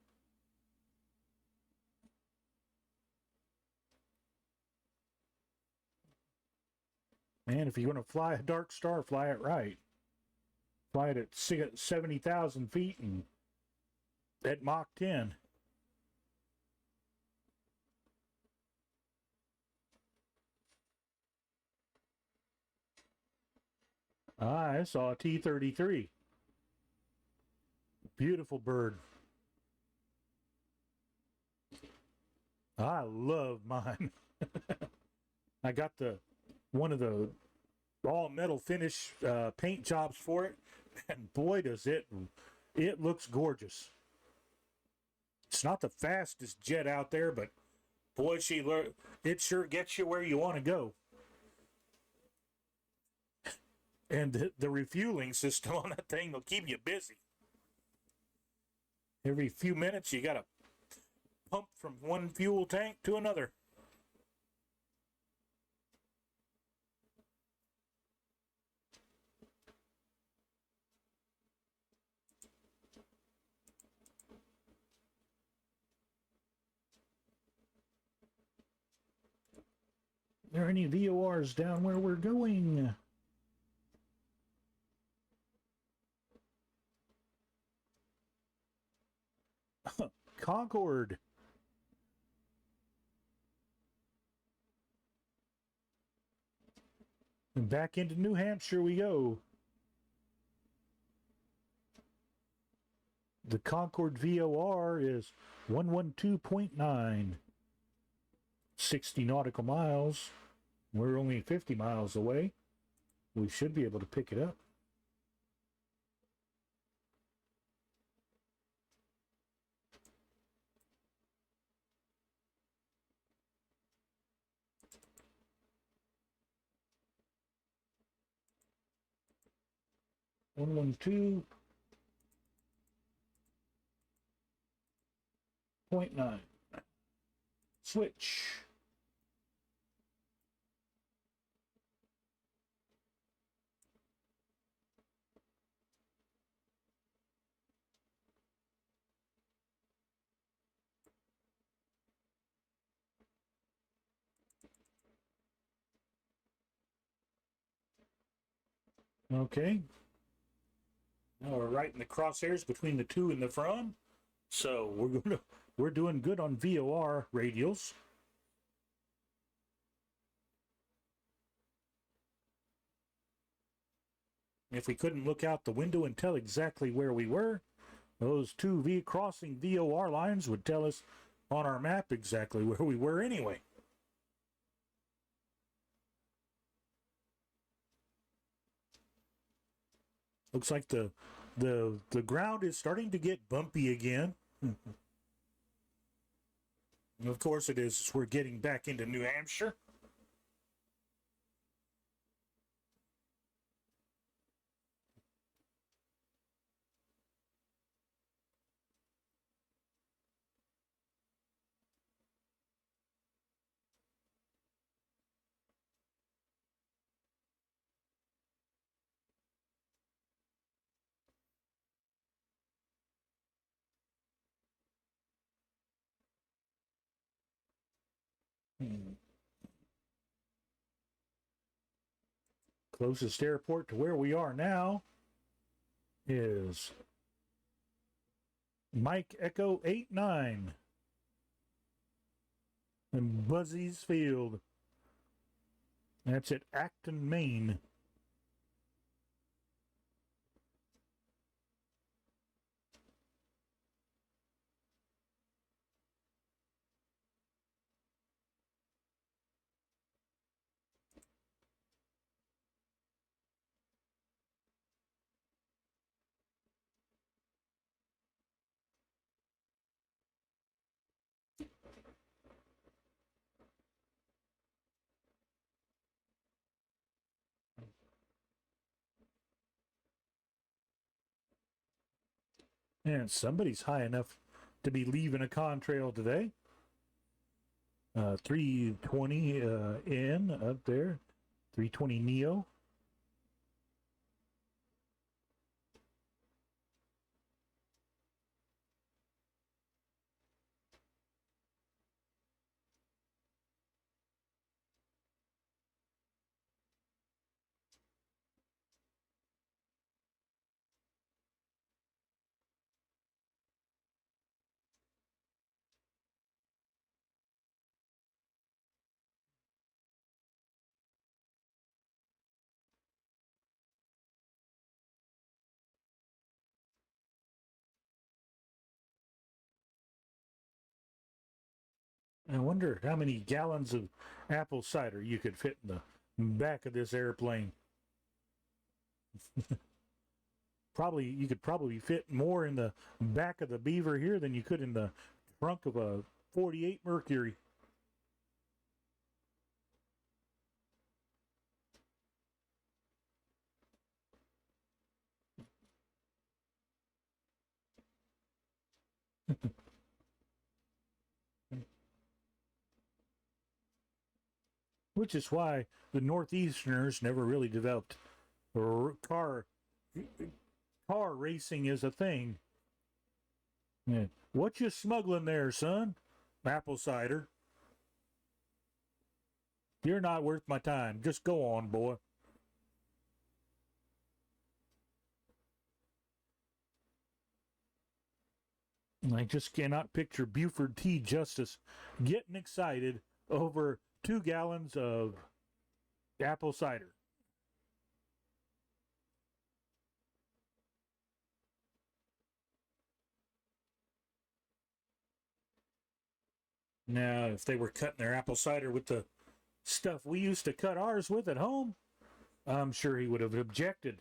Man, if you're going to fly a Dark Star, fly it right. Fly it at 70,000 feet and at Mach 10. I saw a T-33. Beautiful bird. I love mine. I got one of the all metal finish paint jobs for it, and boy does it looks gorgeous. It's not the fastest jet out there, but boy, it sure gets you where you want to go. And the refueling system on that thing will keep you busy. Every few minutes, you got to pump from one fuel tank to another. Are there any VORs down where we're going? Concord. And back into New Hampshire we go. The Concord VOR is 112.9. 60 nautical miles. We're only 50 miles away. We should be able to pick it up. One, 112.9. Switch. Okay. Now we're right in the crosshairs between the to and the from. So we're doing good on VOR radials. If we couldn't look out the window and tell exactly where we were, those two crossing VOR lines would tell us on our map exactly where we were anyway. Looks like the ground is starting to get bumpy again. And of course it is, as we're getting back into New Hampshire. Closest airport to where we are now is Mike Echo 89 in Buzzies Field. That's at Acton, Maine. And somebody's high enough to be leaving a contrail today. 320 N up there. 320 Neo. I wonder how many gallons of apple cider you could fit in the back of this airplane. You could probably fit more in the back of the Beaver here than you could in the trunk of a 48 Mercury. Which is why the Northeasterners never really developed car racing is a thing. Yeah. What you smuggling there, son? Apple cider. You're not worth my time. Just go on, boy. I just cannot picture Buford T. Justice getting excited over 2 gallons of apple cider. Now, if they were cutting their apple cider with the stuff we used to cut ours with at home, I'm sure he would have objected.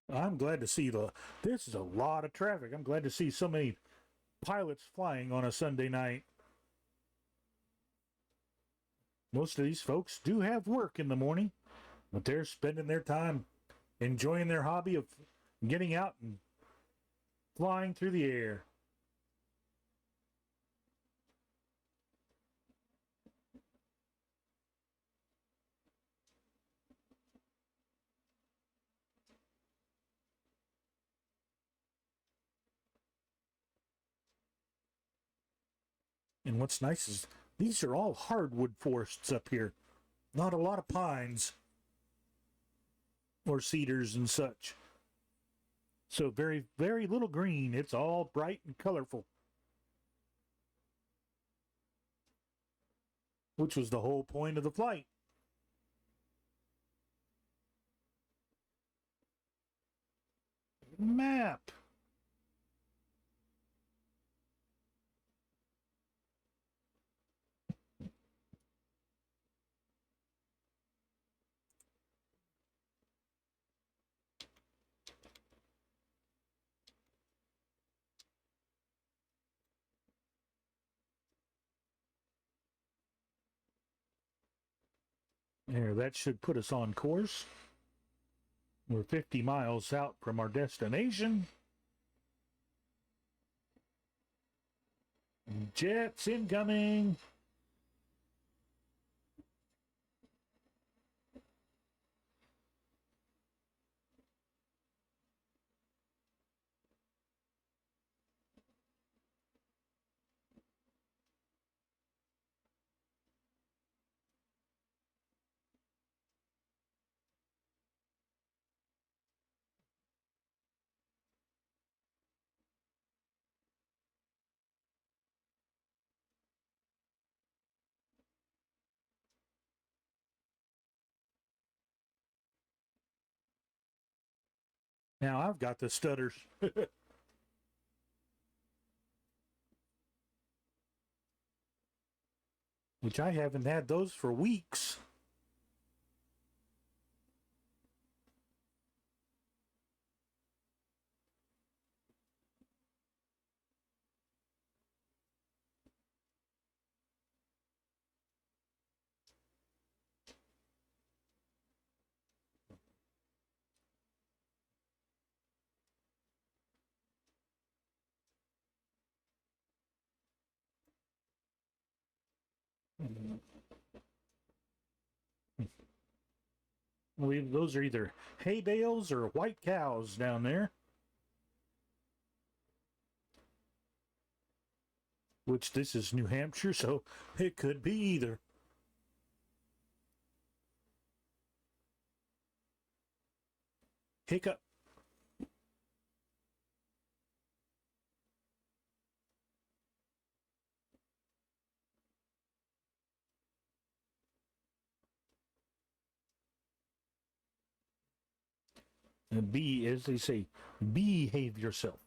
I'm glad to see this is a lot of traffic. I'm glad to see so many pilots flying on a Sunday night. Most of these folks do have work in the morning, but they're spending their time enjoying their hobby of getting out and flying through the air. And what's nice is these are all hardwood forests up here. Not a lot of pines. or cedars and such. So very, very little green. It's all bright and colorful, which was the whole point of the flight. Map. There, that should put us on course. We're 50 miles out from our destination. Jets incoming. Now I've got the stutters. Which I haven't had those for weeks. Those are either hay bales or white cows down there. Which this is New Hampshire, so it could be either. Hiccup. And be, as they say, behave yourself.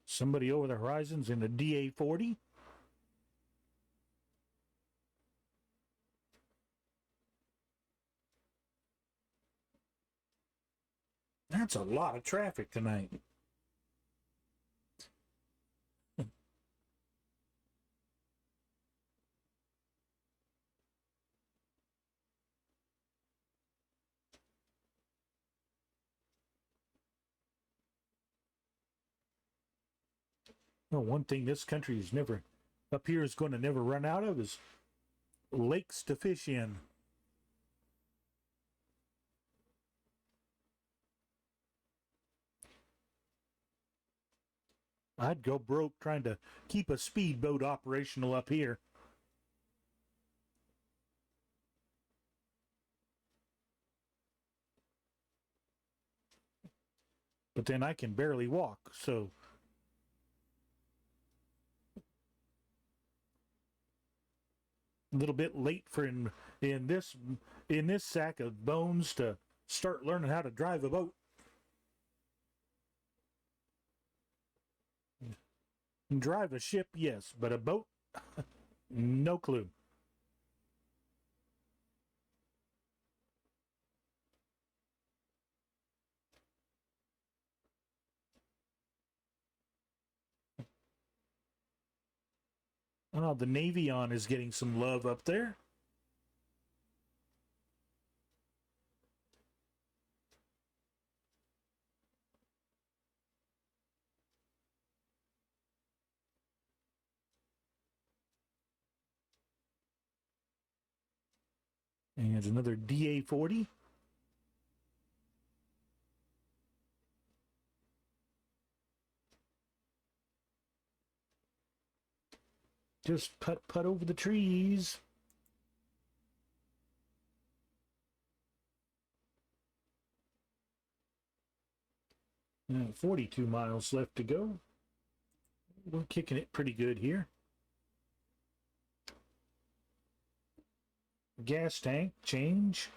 Somebody over the horizon's in a DA-40. That's a lot of traffic tonight. Well, one thing this country is never, up here is going to never run out of is lakes to fish in. I'd go broke trying to keep a speedboat operational up here. But then I can barely walk, so a little bit late for in this sack of bones to start learning how to drive a boat. Drive a ship, yes, but a boat, no clue. Oh, the Navion is getting some love up there. And another DA40. Just putt over the trees. And 42 miles left to go. We're kicking it pretty good here. Gas tank change.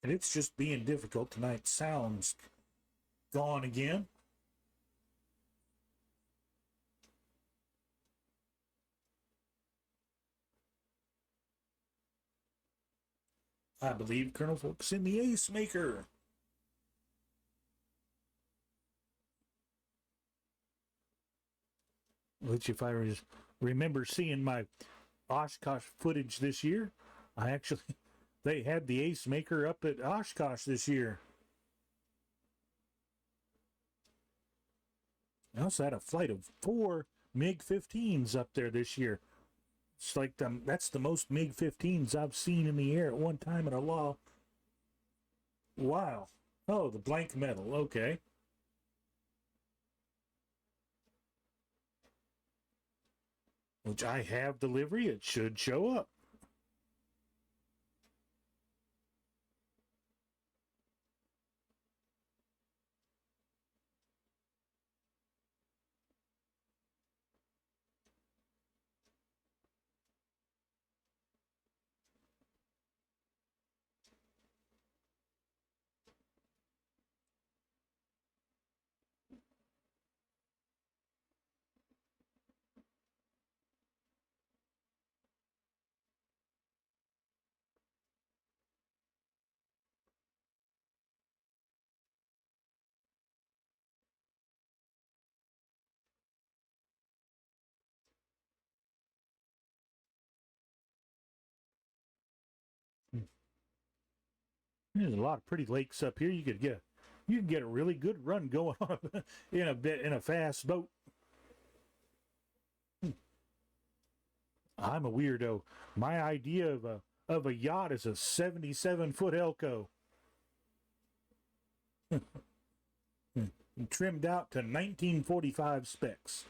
And it's just being difficult tonight. Sound's gone again. I believe Colonel Folks in the Ace Maker. Which, if I remember seeing my Oshkosh footage this year, they had the Ace Maker up at Oshkosh this year. I also had a flight of 4 MiG-15s up there this year. It's like that's the most MiG-15s I've seen in the air at one time in a while. Wow. Oh, the blank metal. Okay. Which I have delivery. It should show up. There's a lot of pretty lakes up here. You could get a really good run going on in a fast boat. I'm a weirdo. My idea of a yacht is a 77-foot Elco. Trimmed out to 1945 specs.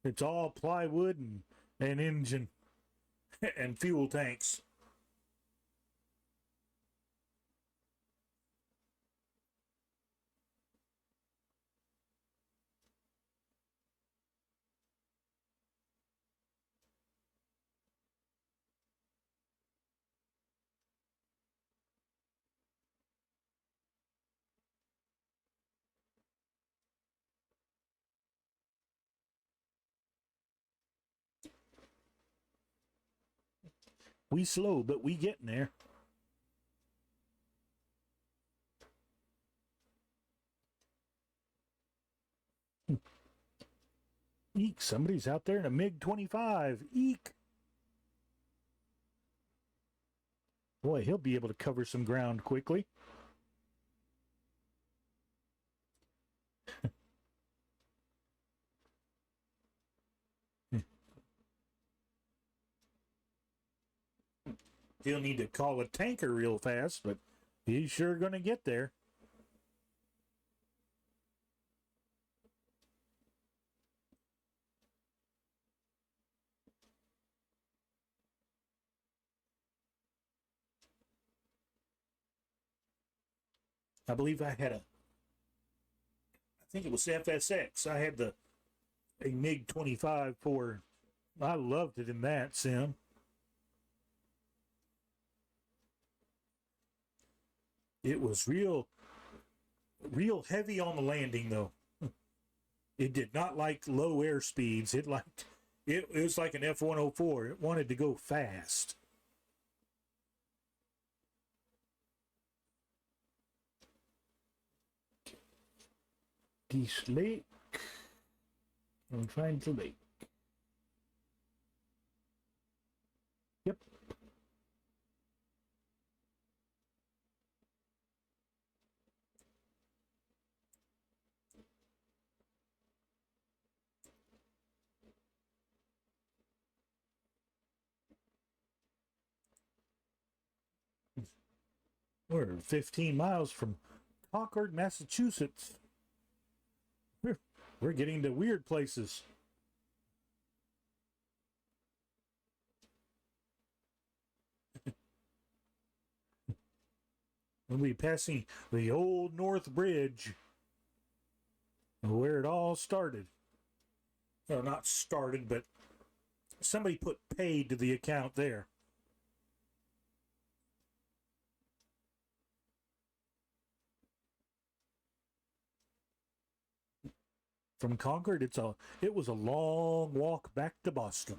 It's all plywood and engine and fuel tanks. We slow, but we getting there. Eek, somebody's out there in a MiG-25. Eek. Boy, he'll be able to cover some ground quickly. He'll need to call a tanker real fast, but he's sure going to get there. I believe I think it was FSX. I had a MiG-25 for, I loved it in that sim. It was real heavy on the landing though. It did not like low air speeds. It was like an F-104. It wanted to go fast. this lake. I'm trying to lake. Yep. We're 15 miles from Concord, Massachusetts. We're getting to weird places. We'll be passing the Old North Bridge, where it all started. Well, not started, but somebody put paid to the account there. From Concord, it was a long walk back to Boston.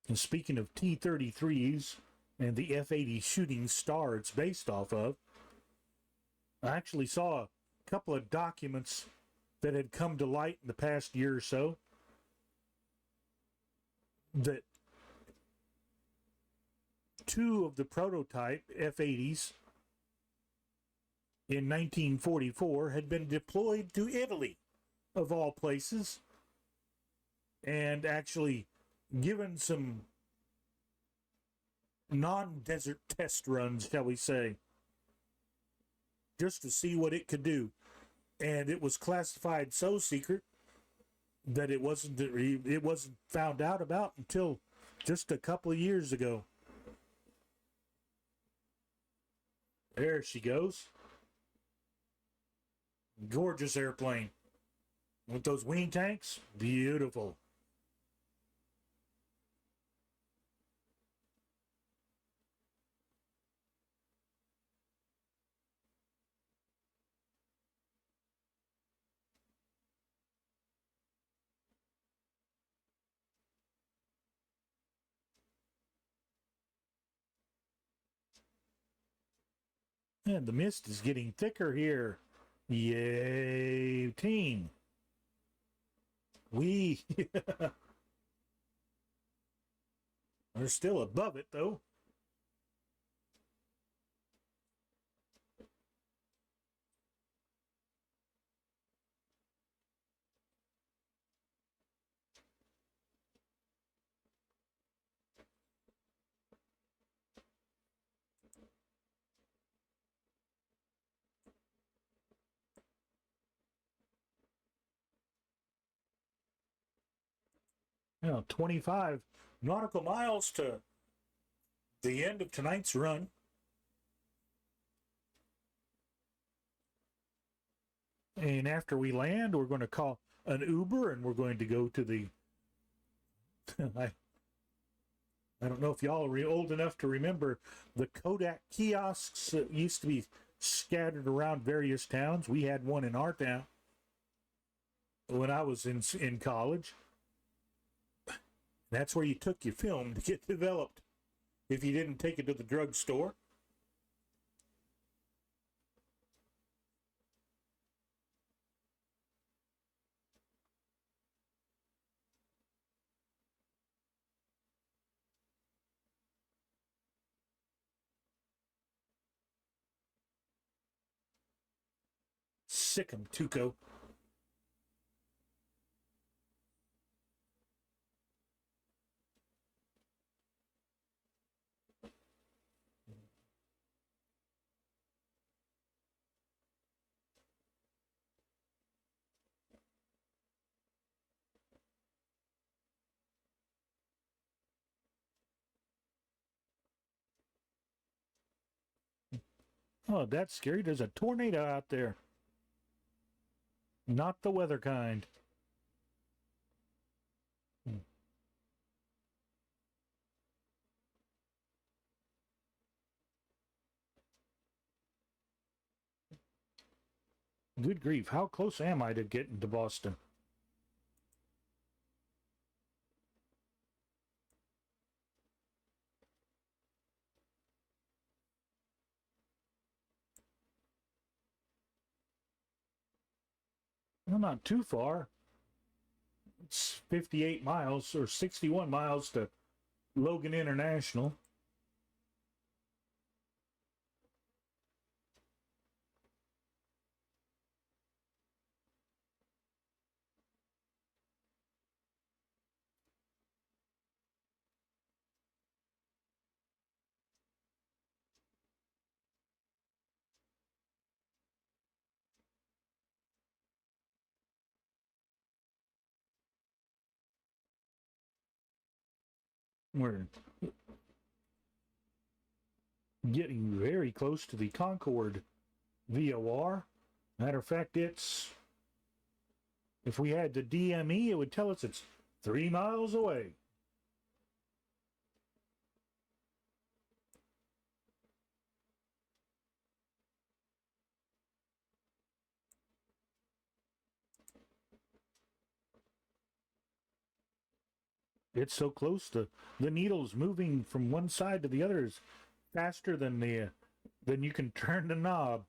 And speaking of T-33s and the F-80 shooting star it's based off of, I actually saw a couple of documents that had come to light in the past year or so that two of the prototype F-80s in 1944 had been deployed to Italy, of all places, and actually given some non-desert test runs, shall we say, just to see what it could do. And it was classified so secret that it wasn't found out about until just a couple of years ago. There she goes. Gorgeous airplane. With those wing tanks, beautiful. And the mist is getting thicker here. Yay, team. We're still above it, though. You know, 25 nautical miles to the end of tonight's run. And after we land, we're going to call an Uber and we're going to go to the I don't know if y'all are old enough to remember the Kodak kiosks that used to be scattered around various towns. We had one in our town when I was in college. That's where you took your film to get developed if you didn't take it to the drugstore. Sick 'em, Tuco. Oh, that's scary. There's a tornado out there. Not the weather kind. Good grief, how close am I to getting to Boston? Well, not too far. It's 58 miles or 61 miles to Logan International. We're getting very close to the Concord VOR. Matter of fact, it's, if we had the DME, it would tell us it's 3 miles away. It's so close, the needle's moving from one side to the other is faster than you can turn the knob.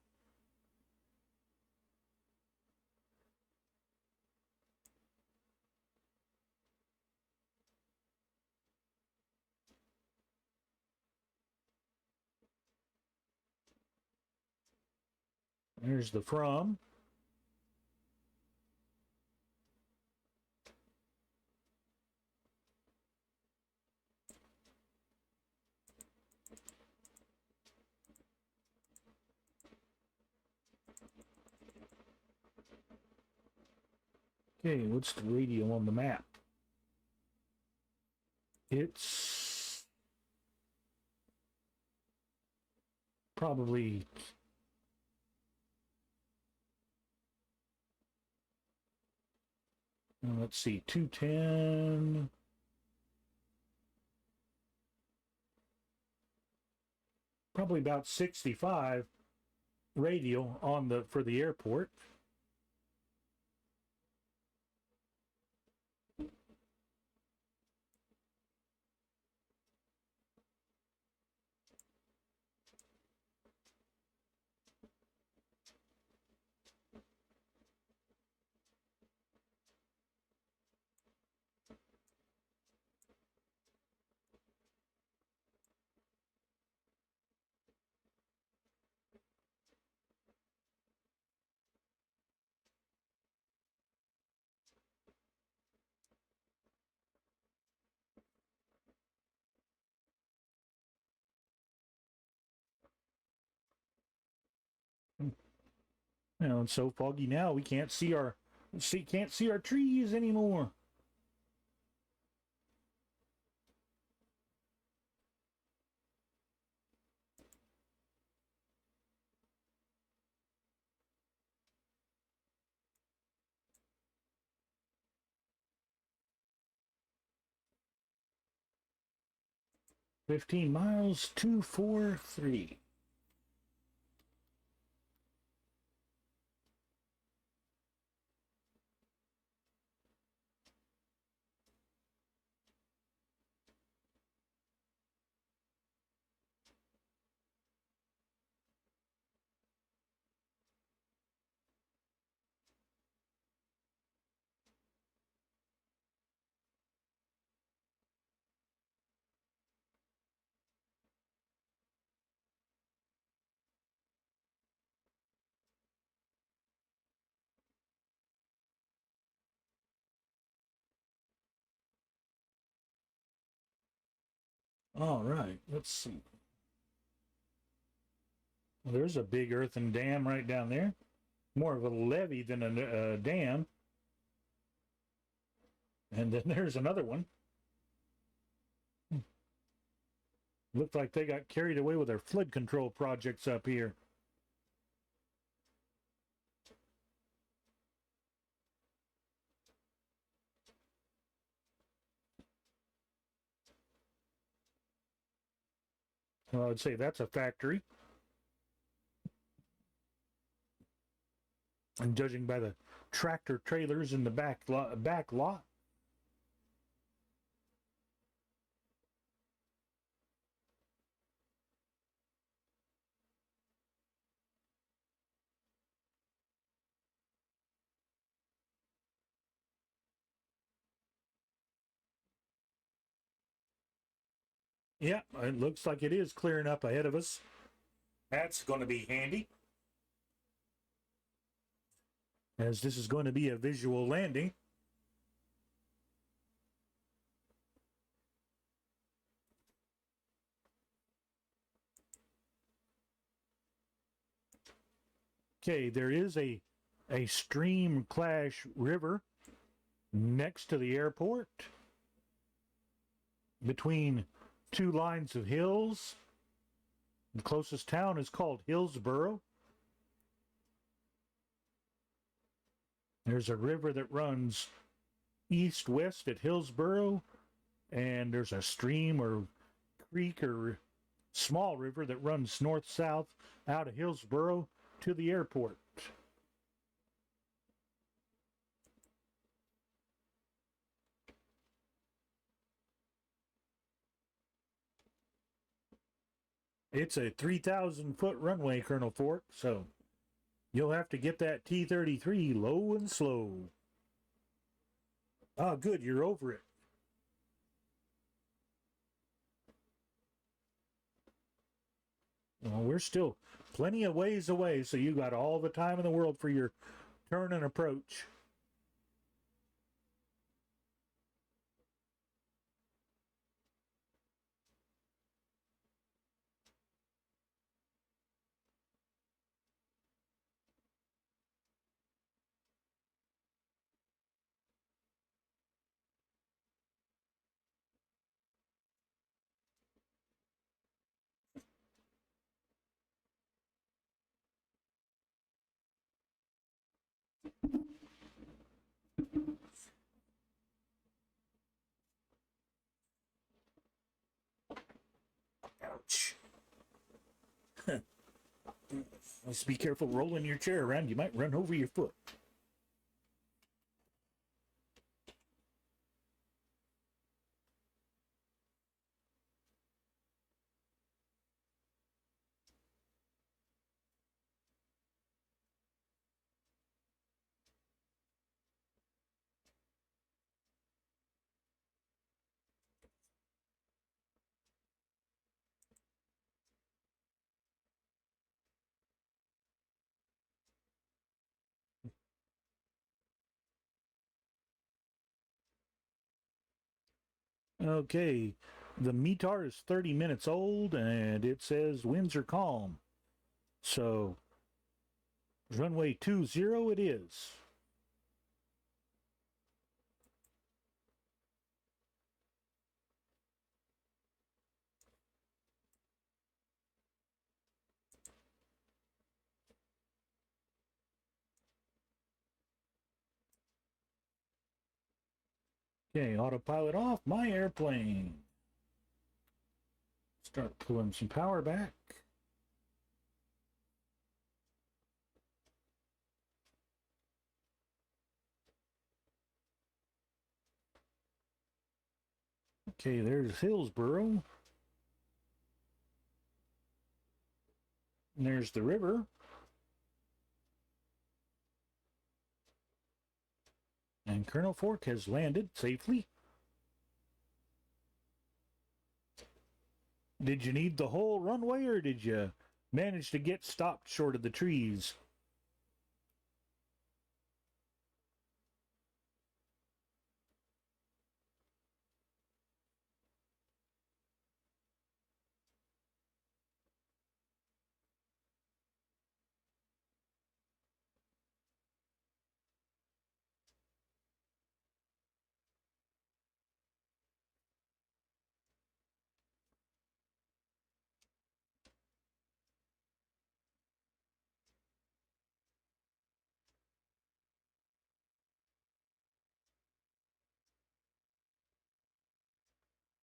There's the from. Okay, what's the radio on the map? It's probably let's see, 210. Probably about 65 radio on the for the airport. You know, it's so foggy now we can't see our trees anymore. $15 243. All right, let's see. Well, there's a big earthen dam right down there. More of a levee than a dam. And then there's another one. Looked like they got carried away with their flood control projects up here. Well, I'd say that's a factory. And judging by the tractor trailers in the back lot. Yeah, it looks like it is clearing up ahead of us. That's going to be handy, as this is going to be a visual landing. Okay, there is a stream clash river next to the airport between two lines of hills. The closest town is called Hillsboro. There's a river that runs east-west at Hillsboro, and there's a stream or creek or small river that runs north-south out of Hillsboro to the airport. It's a 3,000-foot runway, Colonel Fork, so you'll have to get that T-33 low and slow. Ah, good, you're over it. Well, we're still plenty of ways away, so you got all the time in the world for your turn and approach. Ouch. Let's be careful rolling your chair around. You might run over your foot. Okay, the METAR is 30 minutes old, and it says winds are calm. So, runway 20 it is. Okay, autopilot off my airplane. Start pulling some power back. Okay, there's Hillsboro. And there's the river. And Colonel Fork has landed safely. Did you need the whole runway, or did you manage to get stopped short of the trees?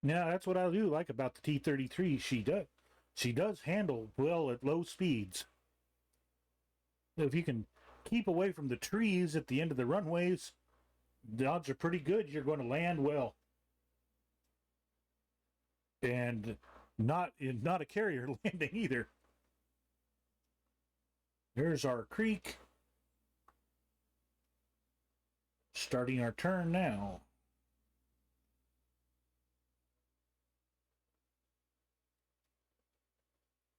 Yeah, that's what I do like about the T-33. She does handle well at low speeds. If you can keep away from the trees at the end of the runways, the odds are pretty good you're going to land well. And not a carrier landing either. There's our creek. Starting our turn now.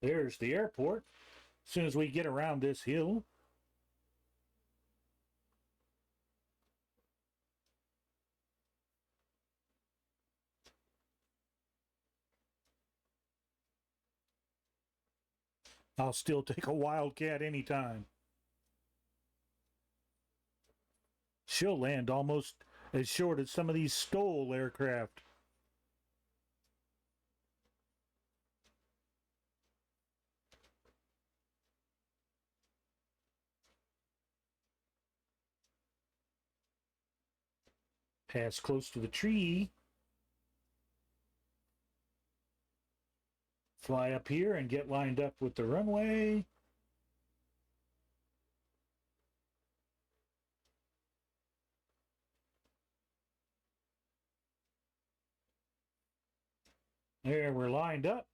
There's the airport. As soon as we get around this hill. I'll still take a Wildcat anytime. She'll land almost as short as some of these STOL aircraft. Pass close to the tree. Fly up here and get lined up with the runway. There, we're lined up.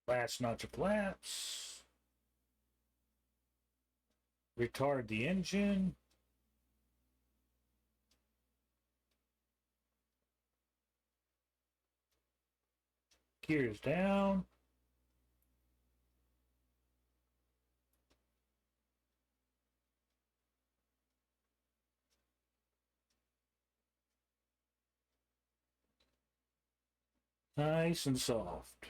Last notch of flaps. Retard the engine. Gears down. Nice and soft.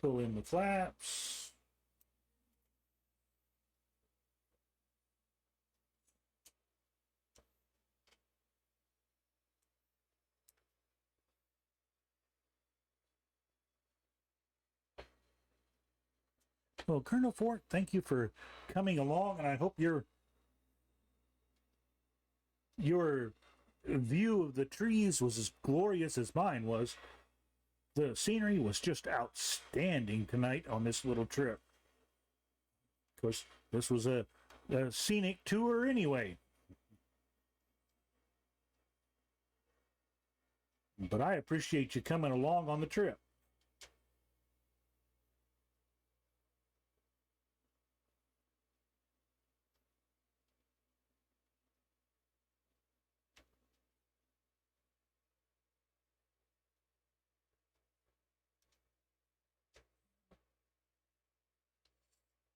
Pull in the flaps. Well, Colonel Fort, thank you for coming along, and I hope your view of the trees was as glorious as mine was. The scenery was just outstanding tonight on this little trip. Of course, this was a scenic tour anyway. But I appreciate you coming along on the trip.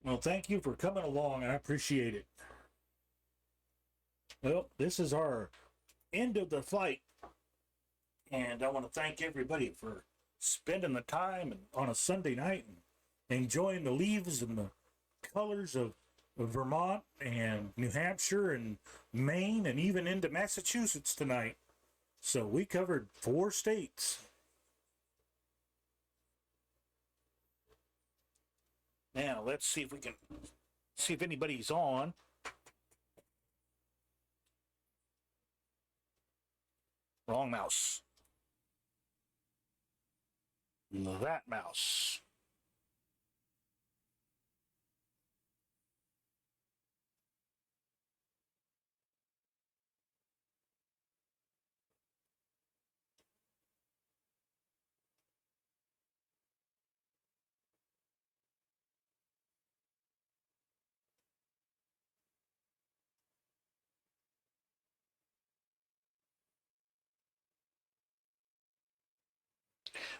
Well, thank you for coming along. I appreciate it. Well, this is our end of the flight. And I want to thank everybody for spending the time and on a Sunday night and enjoying the leaves and the colors of Vermont and New Hampshire and Maine and even into Massachusetts tonight. So we covered 4 states. Now let's see if we can see if anybody's on. Wrong mouse. That mouse.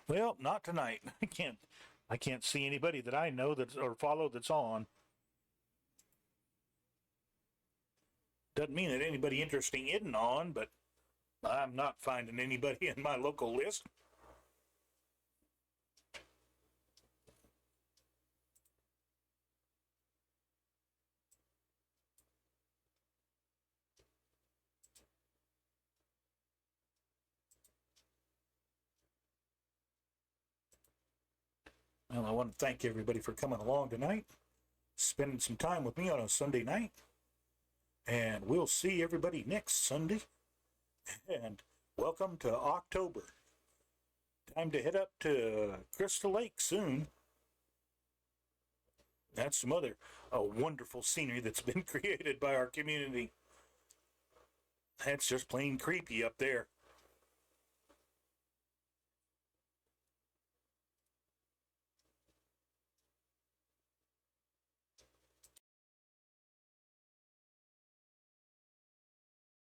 Well, not tonight. I can't see anybody that I know that's or follow that's on. Doesn't mean that anybody interesting isn't on, but I'm not finding anybody in my local list. Well, I want to thank everybody for coming along tonight, spending some time with me on a Sunday night. And we'll see everybody next Sunday. And welcome to October. Time to head up to Crystal Lake soon. That's some other wonderful scenery that's been created by our community. That's just plain creepy up there.